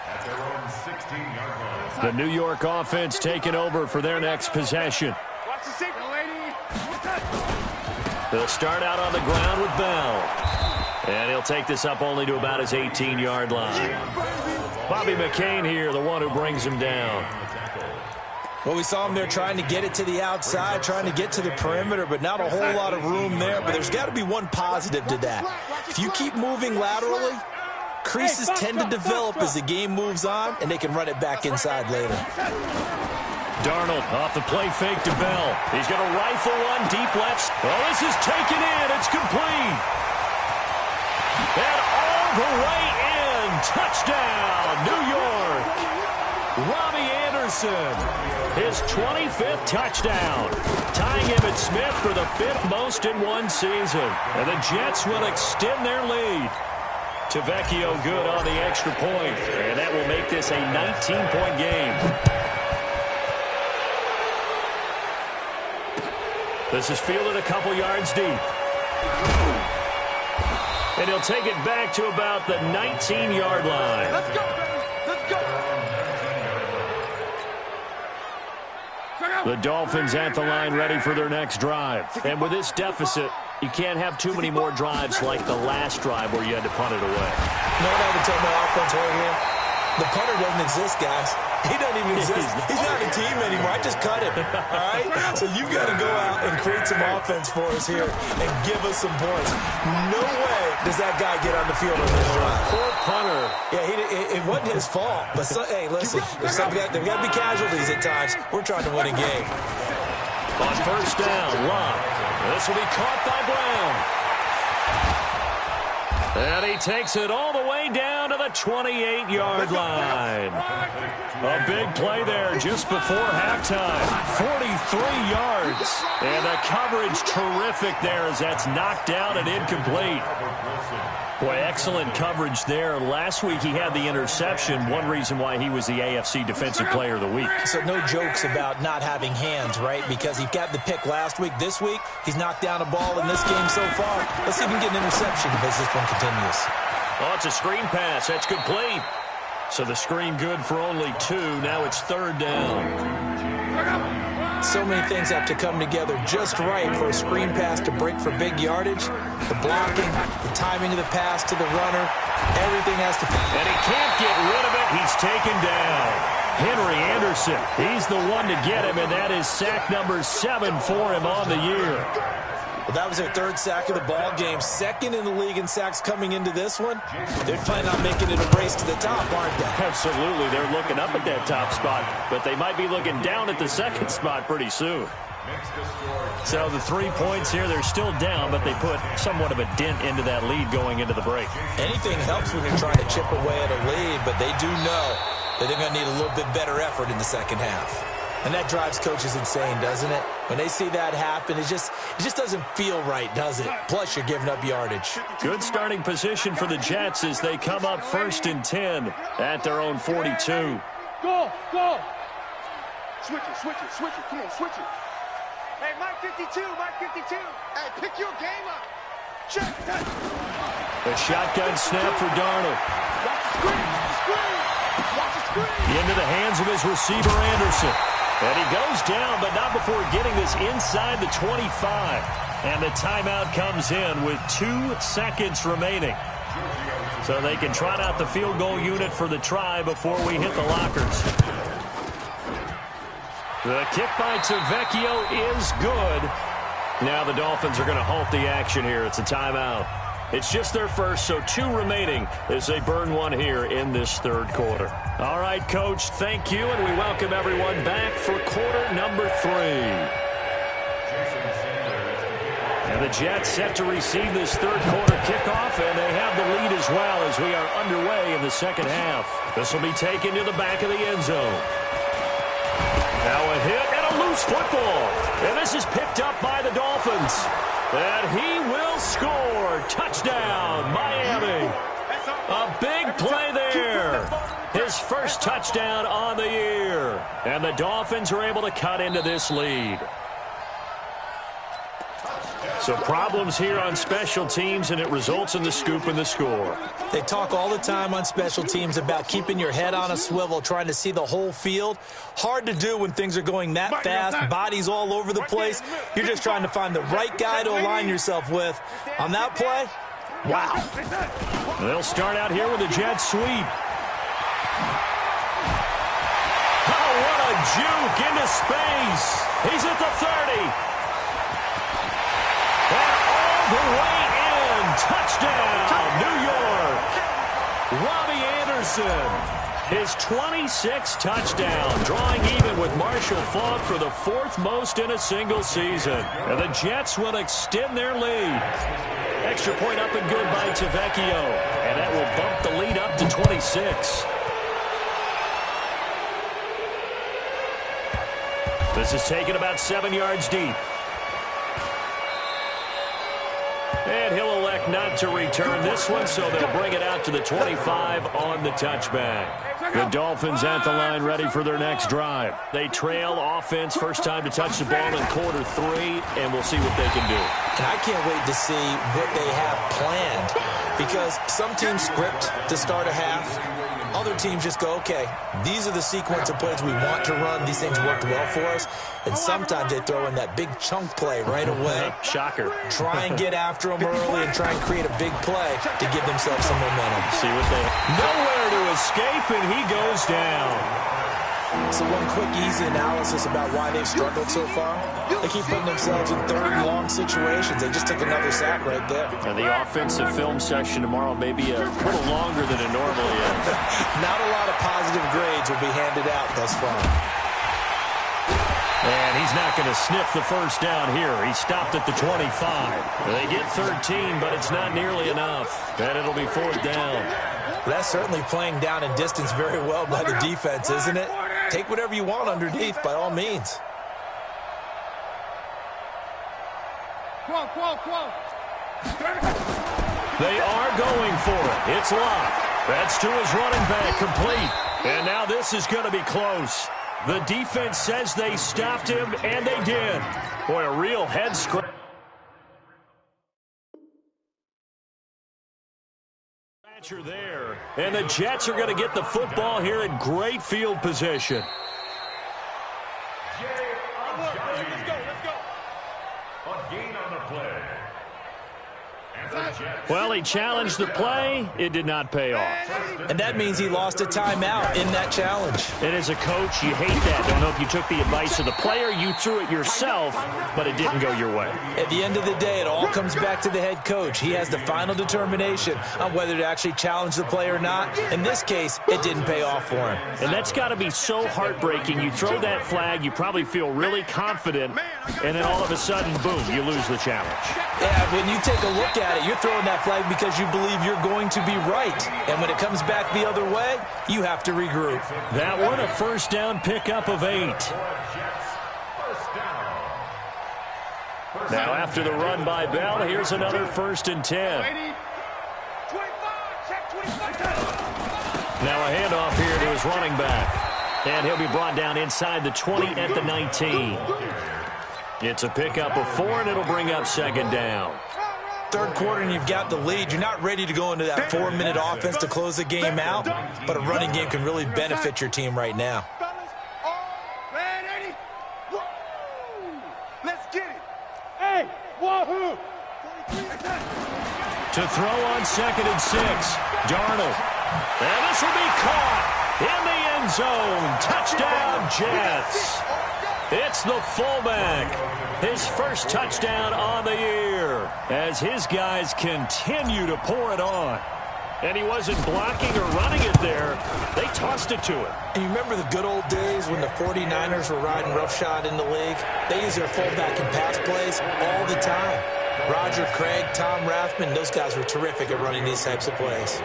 At their own 16-yard line. The New York offense taking over for their next possession. Watch the safety, lady. They'll start out on the ground with Bell. And he'll take this up only to about his 18-yard line. Bobby McCain here, the one who brings him down. Well, we saw him there trying to get it to the outside, trying to get to the perimeter, but not a whole lot of room there. But there's got to be one positive to that. If you keep moving laterally, creases tend to develop as the game moves on, and they can run it back inside later. Darnold off the play fake to Bell. He's going to rifle one deep left. Oh, this is taken in. It's complete. And all the way in. Touchdown, New York. Robbie Anderson, his 25th touchdown, tying Emmitt Smith for the 5th most in one season. And the Jets will extend their lead. Tavecchio good on the extra point, and that will make this a 19-point game. This is fielded a couple yards deep. And he'll take it back to about the 19-yard line. Let's go, baby. Let's go. The Dolphins at the line ready for their next drive. And with this deficit, you can't have too many more drives like the last drive where you had to punt it away. You know what I would tell my offense right here? The punter doesn't exist, guys. He doesn't even exist. He's not a team anymore. I just cut him. All right? So you've got to go out and create some offense for us here and give us some points. No way does that guy get on the field on this drive. Poor punter. Yeah, it wasn't his fault. But, hey, listen, there's got to be casualties at times. We're trying to win a game. On first down, Love. This will be caught by Brown. And he takes it all the way down to the 28-yard line. A big play there just before halftime. 43 yards. And the coverage terrific there as that's knocked out and incomplete. Boy, excellent coverage there. Last week he had the interception. One reason why he was the AFC Defensive Player of the Week. So no jokes about not having hands, right? Because he got the pick last week. This week, he's knocked down a ball in this game so far. Let's see if he can get an interception as this one continues. Oh, it's a screen pass. That's complete. So the screen good for only 2. Now it's third down. So many things have to come together just right for a screen pass to break for big yardage. The blocking, the timing of the pass to the runner, everything has to... And he can't get rid of it. He's taken down. Henry Anderson, he's the one to get him, and that is sack number 7 for him on the year. Well, that was their 3rd sack of the ball game. 2nd in the league in sacks coming into this one. They're planning on making it a race to the top, aren't they? Absolutely. They're looking up at that top spot, but they might be looking down at the 2nd spot pretty soon. makes the score. So the 3 points here, they're still down, but they put somewhat of a dent into that lead going into the break. Anything helps when you're trying to chip away at a lead, but they do know that they're going to need a little bit better effort in the second half. And that drives coaches insane, doesn't it? When they see that happen, it just doesn't feel right, does it? Plus, you're giving up yardage. Good starting position for the Jets as they come up 1st and 10 at their own 42. Go, go. Switch it, switch it, switch it. Come on, switch it. Hey, Mike 52, Mike 52. Hey, pick your game up. Check that. A shotgun snap for Darnold. Watch the screen, screen. Watch the screen. Into the hands of his receiver, Anderson. And he goes down, but not before getting this inside the 25. And the timeout comes in with 2 seconds remaining. So they can trot out the field goal unit for the try before we hit the lockers. The kick by Tavecchio is good. Now the Dolphins are going to halt the action here. It's a timeout. It's just their first, so 2 remaining as they burn one here in this 3rd quarter. All right, Coach, thank you, and we welcome everyone back for quarter number 3. And the Jets set to receive this 3rd quarter kickoff, and they have the lead as well as we are underway in the second half. This will be taken to the back of the end zone. Now a hit and a loose football. And this is picked up by the Dolphins. And he will score. Touchdown, Miami. A big play there. His first touchdown on the year. And the Dolphins are able to cut into this lead. So problems here on special teams, and it results in the scoop and the score. They talk all the time on special teams about keeping your head on a swivel, trying to see the whole field. Hard to do when things are going that fast, bodies all over the place. You're just trying to find the right guy to align yourself with. On that play, wow. They'll start out here with a jet sweep. Oh, what a juke into space. He's at the 30. And all the way in. Touchdown, New York. Robbie Anderson. His 26th touchdown, drawing even with Marshall Faulk for the 4th most in a single season. And the Jets will extend their lead. Extra point up and good by Tavecchio. And that will bump the lead up to 26. This is taken about 7 yards deep. And he'll elect not to return this one, so they'll bring it out to the 25 on the touchback. The Dolphins at the line ready for their next drive. They trail offense, first time to touch the ball in quarter 3, and we'll see what they can do. And I can't wait to see what they have planned, because some teams script to start a half. Other teams just go, okay, these are the sequence of plays we want to run. These things worked well for us. And sometimes they throw in that big chunk play right away. Shocker. Try and get after them early and try and create a big play to give themselves some momentum. See what they nowhere to escape, and he goes down. So one quick, easy analysis about why they've struggled so far. They keep putting themselves in 3rd and long situations. They just took another sack right there. And the offensive film session tomorrow may be a little longer than it normally is. Not a lot of positive grades will be handed out thus far. And he's not going to sniff the first down here. He stopped at the 25. They get 13, but it's not nearly enough. And it'll be 4th down. That's certainly playing down in distance very well by the defense, isn't it? Take whatever you want underneath, by all means. They are going for it. It's locked. That's to his running back, complete. And now this is going to be close. The defense says they stopped him, and they did. Boy, a real head scratch. There, and the Jets are going to get the football here in great field position. Let's go. A gain on the play. And the Well, he challenged the play. It did not pay off. And that means he lost a timeout in that challenge. And as a coach, you hate that. Don't know if you took the advice of the player, you threw it yourself, but it didn't go your way. At the end of the day, it all comes back to the head coach. He has the final determination on whether to actually challenge the play or not. In this case, it didn't pay off for him. And that's got to be so heartbreaking. You throw that flag, you probably feel really confident, and then all of a sudden, boom, you lose the challenge. Yeah, when you take a look at it, you're throwing that flag because you believe you're going to be right. And when it comes back the other way, you have to regroup. That one, a first down pickup of 8. Now after the run by Bell, here's another 1st and 10. Now a handoff here to his running back. And he'll be brought down inside the 20 at the 19. It's a pickup of 4, and it'll bring up 2nd down. Third quarter and you've got the lead. You're not ready to go into that 4-minute offense to close the game out, but a running game can really benefit your team right now. Let's get it. Hey, wahoo! To throw on 2nd and 6. Darnold. And this will be caught in the end zone. Touchdown, Jets. It's the fullback. His first touchdown on the year as his guys continue to pour it on. And he wasn't blocking or running it there. They tossed it to him. And you remember the good old days when the 49ers were riding roughshod in the league? They used their fullback in pass plays all the time. Roger Craig, Tom Rathman, those guys were terrific at running these types of plays.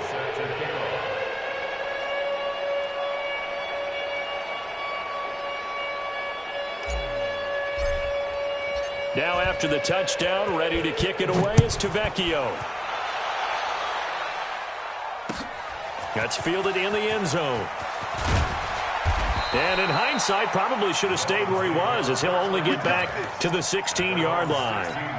Now after the touchdown, ready to kick it away is Tavecchio. That's fielded in the end zone. And in hindsight, probably should have stayed where he was, as he'll only get back to the 16-yard line.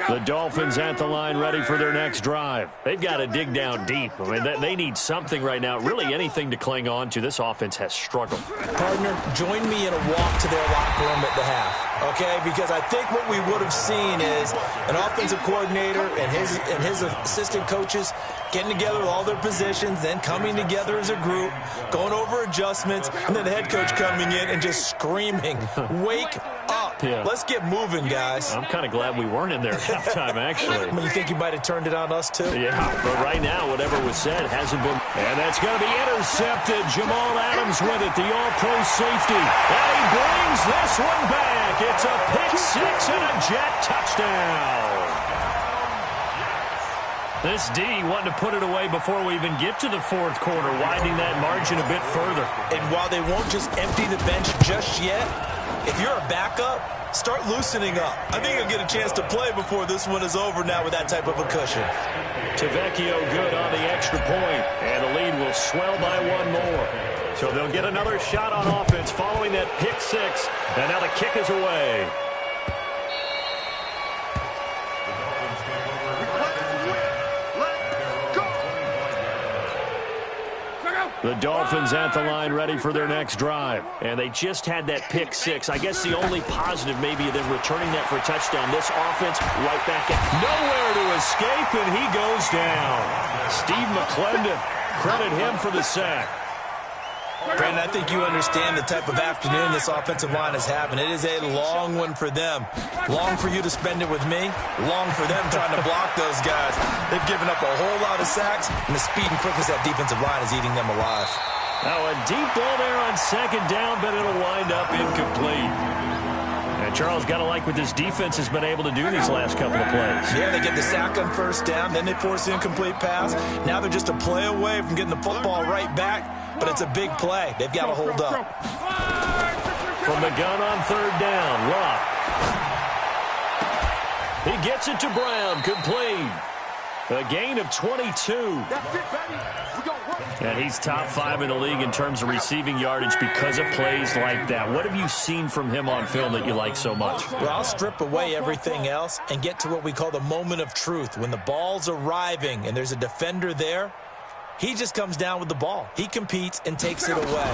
The Dolphins at the line ready for their next drive. They've got to dig down deep. I mean, they need something right now, really anything to cling on to. This offense has struggled. Partner, join me in a walk to their locker room at the half, okay? Because I think what we would have seen is an offensive coordinator and his assistant coaches getting together with all their positions, then coming together as a group, going over adjustments, and then the head coach coming in and just screaming, wake up. Yeah. Let's get moving, guys. I'm kind of glad we weren't in there at halftime, actually. I mean, you think you might have turned it on us, too? Yeah, but right now, whatever was said hasn't been. And that's going to be intercepted. Jamal Adams with it, the all-pro safety. And he brings this one back. It's a pick-6 and a Jet touchdown. This D wanting to put it away before we even get to the 4th quarter, widening that margin a bit further. And while they won't just empty the bench just yet, if you're a backup, start loosening up. I think you'll get a chance to play before this one is over now with that type of a cushion. Tavecchio good on the extra point, and the lead will swell by 1 more. So they'll get another shot on offense following that pick-6, and now the kick is away. The Dolphins at the line ready for their next drive. And they just had that pick-6. I guess the only positive maybe of them returning that for a touchdown. This offense right back at nowhere to escape, and he goes down. Steve McClendon, credit him for the sack. Brandon, I think you understand the type of afternoon this offensive line is having. It is a long one for them. Long for you to spend it with me. Long for them trying to block those guys. They've given up a whole lot of sacks, and the speed and quickness of that defensive line is eating them alive. Now a deep ball there on 2nd down, but it'll wind up incomplete. And Charles, got to like what this defense has been able to do these last couple of plays. Yeah, they get the sack on 1st down, then they force the incomplete pass. Now they're just a play away from getting the football right back. But it's a big play. They've got to hold up. From the gun on 3rd down, Luck. He gets it to Brown, complete. A gain of 22. And he's top 5 in the league in terms of receiving yardage because of plays like that. What have you seen from him on film that you like so much? Well, I'll strip away everything else and get to what we call the moment of truth. When the ball's arriving and there's a defender there, He just comes down with the ball. He competes and takes it away.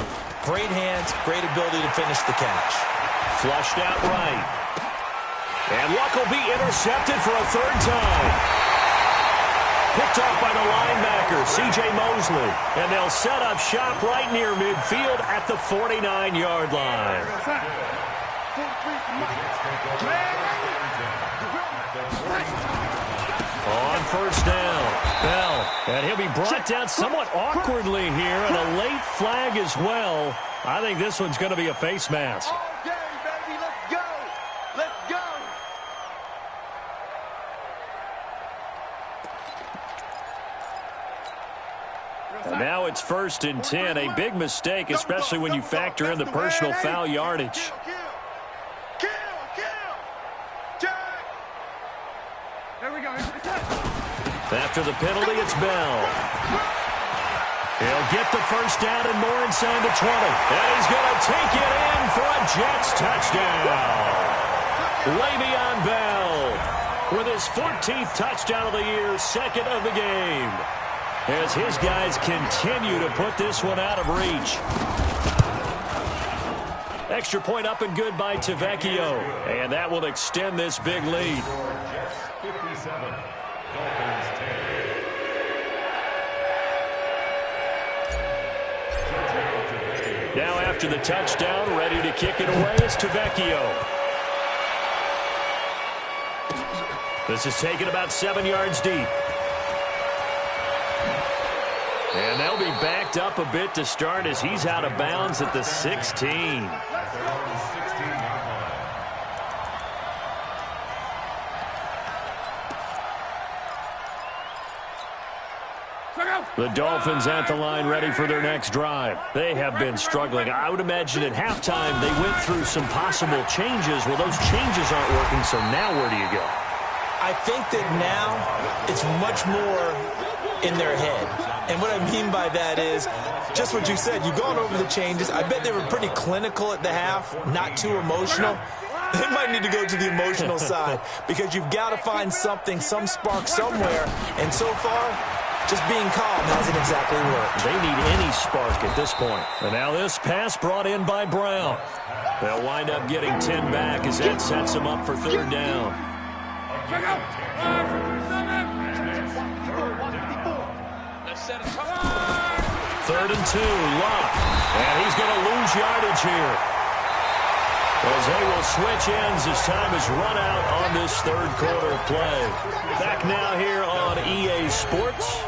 Great hands, great ability to finish the catch. Flushed out right. And Luck will be intercepted for a third time. Picked off by the linebacker, C.J. Mosley. And they'll set up shop right near midfield at the 49-yard line. On first down, Bell. And he'll be brought down somewhat awkwardly here, and a late flag as well. I think this one's going to be a face mask. All day, baby. Let's go. Let's go. And now it's 1st and 10. A big mistake, especially when you factor in the personal foul yardage. Kill. Check. There we go. After the penalty, it's Bell. He'll get the first down and more inside the 20. And he's going to take it in for a Jets touchdown. Le'Veon Bell with his 14th touchdown of the year, second of the game, as his guys continue to put this one out of reach. Extra point up and good by Tavecchio. And that will extend this big lead. Jets 57, Dolphins 10. Now after the touchdown, ready to kick it away is Tavecchio. This is taken about 7 yards deep. And they'll be backed up a bit to start as he's out of bounds at the 16. The Dolphins at the line ready for their next drive. They have been struggling. I would imagine at halftime they went through some possible changes. Well, those changes aren't working, so now where do you go? I think that now it's much more in their head. And what I mean by that is just what you said. You've gone over the changes. I bet they were pretty clinical at the half, not too emotional. They might need to go to the emotional side because you've got to find something, some spark somewhere. And so far, just being calm hasn't exactly worked. They need any spark at this point. And now this pass brought in by Brown. They'll wind up getting 10 back as that sets them up for third down. Third and 2, Luck. And he's going to lose yardage here, as they will switch ends as time is run out on this third quarter of play. Back now here on EA Sports.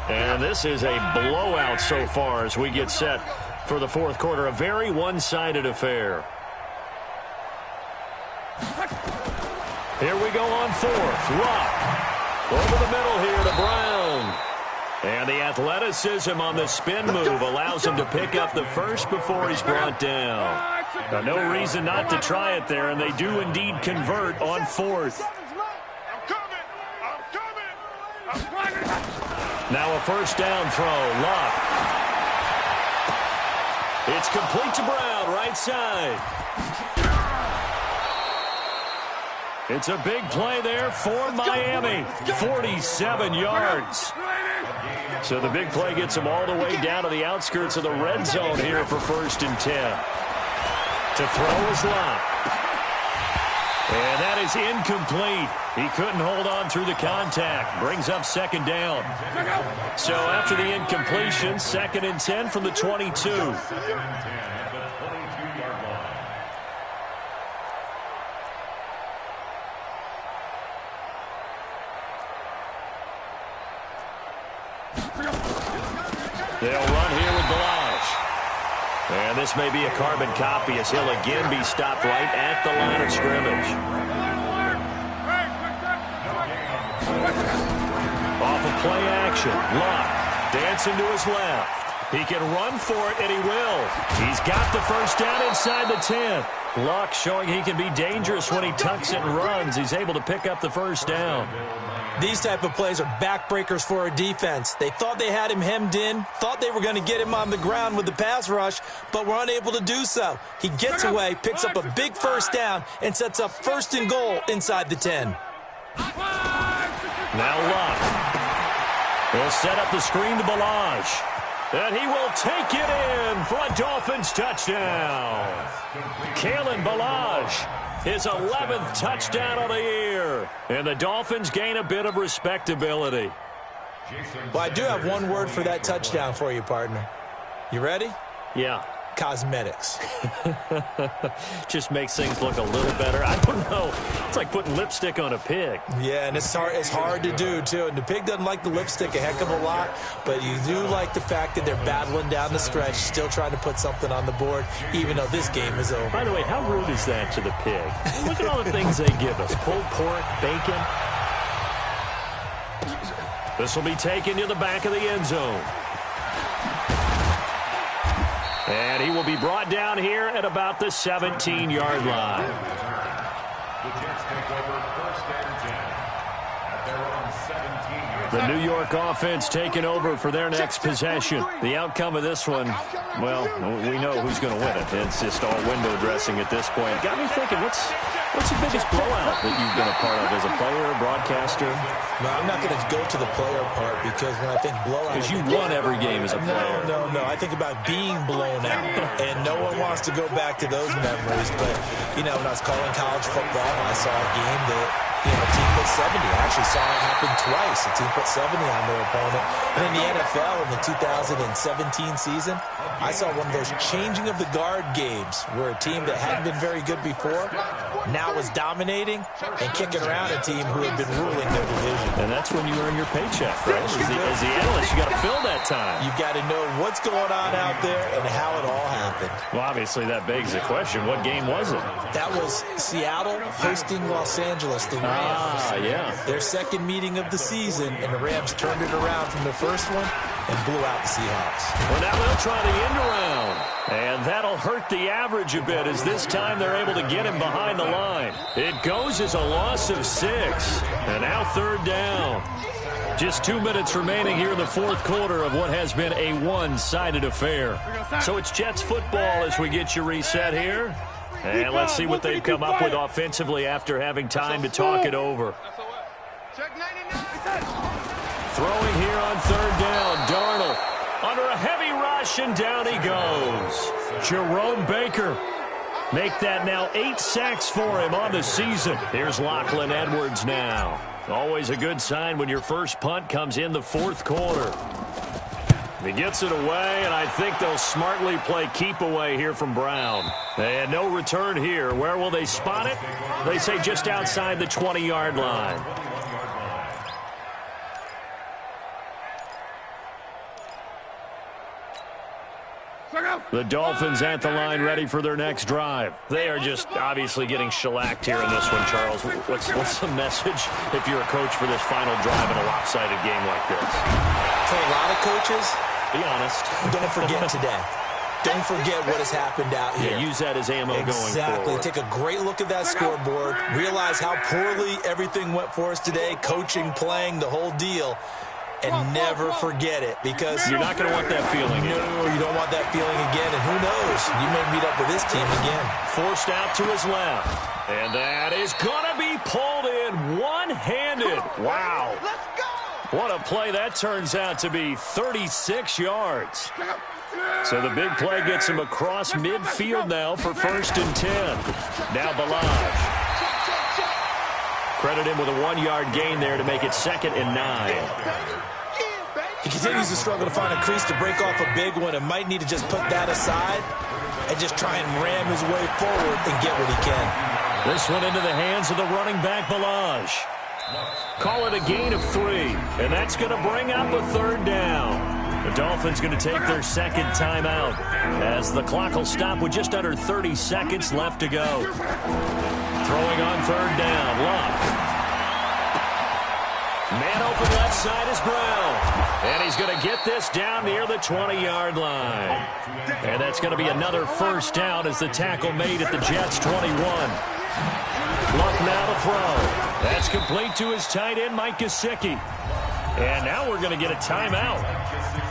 And this is a blowout so far as we get set for the fourth quarter. A very one-sided affair. Here we go on fourth. Luck over the middle here to Brown. And the athleticism on the spin move allows him to pick up the first before he's brought down. Now, no reason not to try it there, and they do indeed convert on fourth. Now a first down throw. Luck. It's complete to Brown, right side. It's a big play there for Miami. 47 yards. So the big play gets him all the way down to the outskirts of the red zone here for 1st and 10. To throw is Luck. And that is incomplete. He couldn't hold on through the contact. Brings up second down. So after the incompletion, 2nd and 10 from the 22. They'll run here with Balazs. And this may be a carbon copy as he'll again be stopped right at the line of scrimmage. Off of play action, Luck dancing to his left. He can run for it, and he will. He's got the first down inside the 10. Luck showing he can be dangerous when he tucks it and runs. He's able to pick up the first down. These type of plays are backbreakers for a defense. They thought they had him hemmed in, thought they were going to get him on the ground with the pass rush, but were unable to do so. He gets away, picks up a big first down, and sets up 1st and goal inside the 10. Now Luck. He'll set up the screen to Balazs. And he will take it in for a Dolphins touchdown. Kalen Balazs, his 11th touchdown of the year. And the Dolphins gain a bit of respectability. Well, I do have one word for that touchdown for you, partner. You ready? Yeah. Cosmetics. Just makes things look a little better. I don't know. It's like putting lipstick on a pig. Yeah, and it's hard to do, too. And the pig doesn't like the lipstick a heck of a lot, but you do like the fact that they're battling down the stretch, still trying to put something on the board, even though this game is over. By the way, how rude is that to the pig? Look at all the things they give us. Pulled pork, bacon. This will be taken to the back of the end zone. And he will be brought down here at about the 17-yard line. The Jets take over first and 10 at their own 17-yard line. The New York offense taking over for their next possession. The outcome of this one, well, we know who's going to win it. It's just all window dressing at this point. Got me thinking, what's the biggest blowout that you've been a part of as a player, broadcaster? No, I'm not going to go to the player part because when I think blowout... Because you won every game as a player. No. I think about being blown out. And no one wants to go back to those memories. But, you know, when I was calling college football, I saw a game that, you know, a team put 70. I actually saw it happen twice. A team put 70 on their opponent. And in the NFL in the 2017 season, I saw one of those changing of the guard games where a team that hadn't been very good before now was dominating and kicking around a team who had been ruling their division. And that's when you earn your paycheck, right? As the analyst, you got to fill that time. You've got to know what's going on out there and how it all happened. Well, obviously, that begs the question, what game was it? That was Seattle hosting Los Angeles, the Rams. Yeah. Their second meeting of the season, and the Rams turned it around from the first one and blew out the Seahawks. Well, now they'll try the end around. And that'll hurt the average a bit as this time they're able to get him behind the line. It goes as a loss of 6. And now third down. Just 2 minutes remaining here in the fourth quarter of what has been a one-sided affair. So it's Jets football as we get you reset here. And let's see what they've come up with offensively after having time to talk it over. Throwing here on third down, Darnold under a heavy rush, and down he goes. Jerome Baker. Make that now 8 sacks for him on the season. Here's Lachlan Edwards now. Always a good sign when your first punt comes in the fourth quarter. He gets it away, and I think they'll smartly play keep away here from Brown. And no return here. Where will they spot it? They say just outside the 20-yard line. The Dolphins at the line ready for their next drive. They are just obviously getting shellacked here in this one, Charles. What's the message if you're a coach for this final drive in a lopsided game like this? For a lot of coaches, be honest. Don't forget today. Don't forget what has happened out here. Yeah, use that as ammo going forward. Exactly. Take a great look at that scoreboard. Realize how poorly everything went for us today. Coaching, playing, the whole deal. And never forget it, because you're not going to want that feeling again. No, you don't want that feeling again. And who knows? You may meet up with this team again. Forced out to his left. And that is going to be pulled in one-handed. Wow. Let's go! What a play that turns out to be. 36 yards. So the big play gets him across midfield now for first and 10. Now Balazs. Credit him with a 1-yard gain there to make it 2nd and 9. He continues to struggle to find a crease to break off a big one and might need to just put that aside and just try and ram his way forward and get what he can. This one into the hands of the running back, Balazs. Call it a gain of 3, and that's going to bring up a third down. The Dolphins going to take their second timeout as the clock will stop with just under 30 seconds left to go. Throwing on third down, Luck. Man open left side is Brown. And he's going to get this down near the 20-yard line. And that's going to be another first down as the tackle made at the Jets' 21. Luck now to throw. That's complete to his tight end, Mike Gesicki. And now we're going to get a timeout.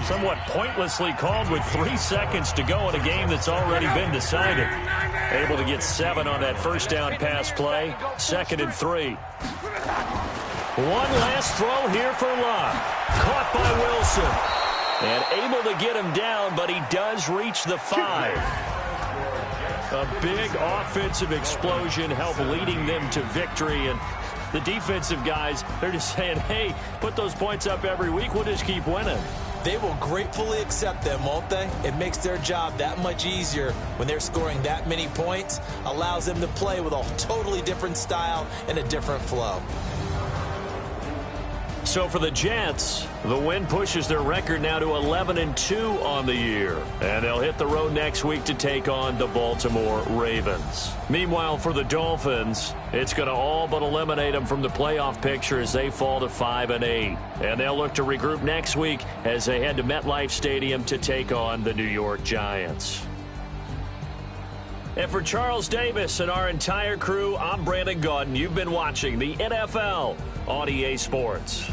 Somewhat pointlessly called with 3 seconds to go in a game that's already been decided. Able to get 7 on that first down pass play. 2nd and 3. One last throw here for Love. Caught by Wilson. And able to get him down, but he does reach the 5. A big offensive explosion helped leading them to victory. And the defensive guys, they're just saying, hey, put those points up every week. We'll just keep winning. They will gratefully accept them, won't they? It makes their job that much easier when they're scoring that many points. Allows them to play with a totally different style and a different flow. So for the Jets, the win pushes their record now to 11-2 on the year. And they'll hit the road next week to take on the Baltimore Ravens. Meanwhile, for the Dolphins, it's going to all but eliminate them from the playoff picture as they fall to 5-8. And they'll look to regroup next week as they head to MetLife Stadium to take on the New York Giants. And for Charles Davis and our entire crew, I'm Brandon Gaudin. You've been watching the NFL on EA Sports.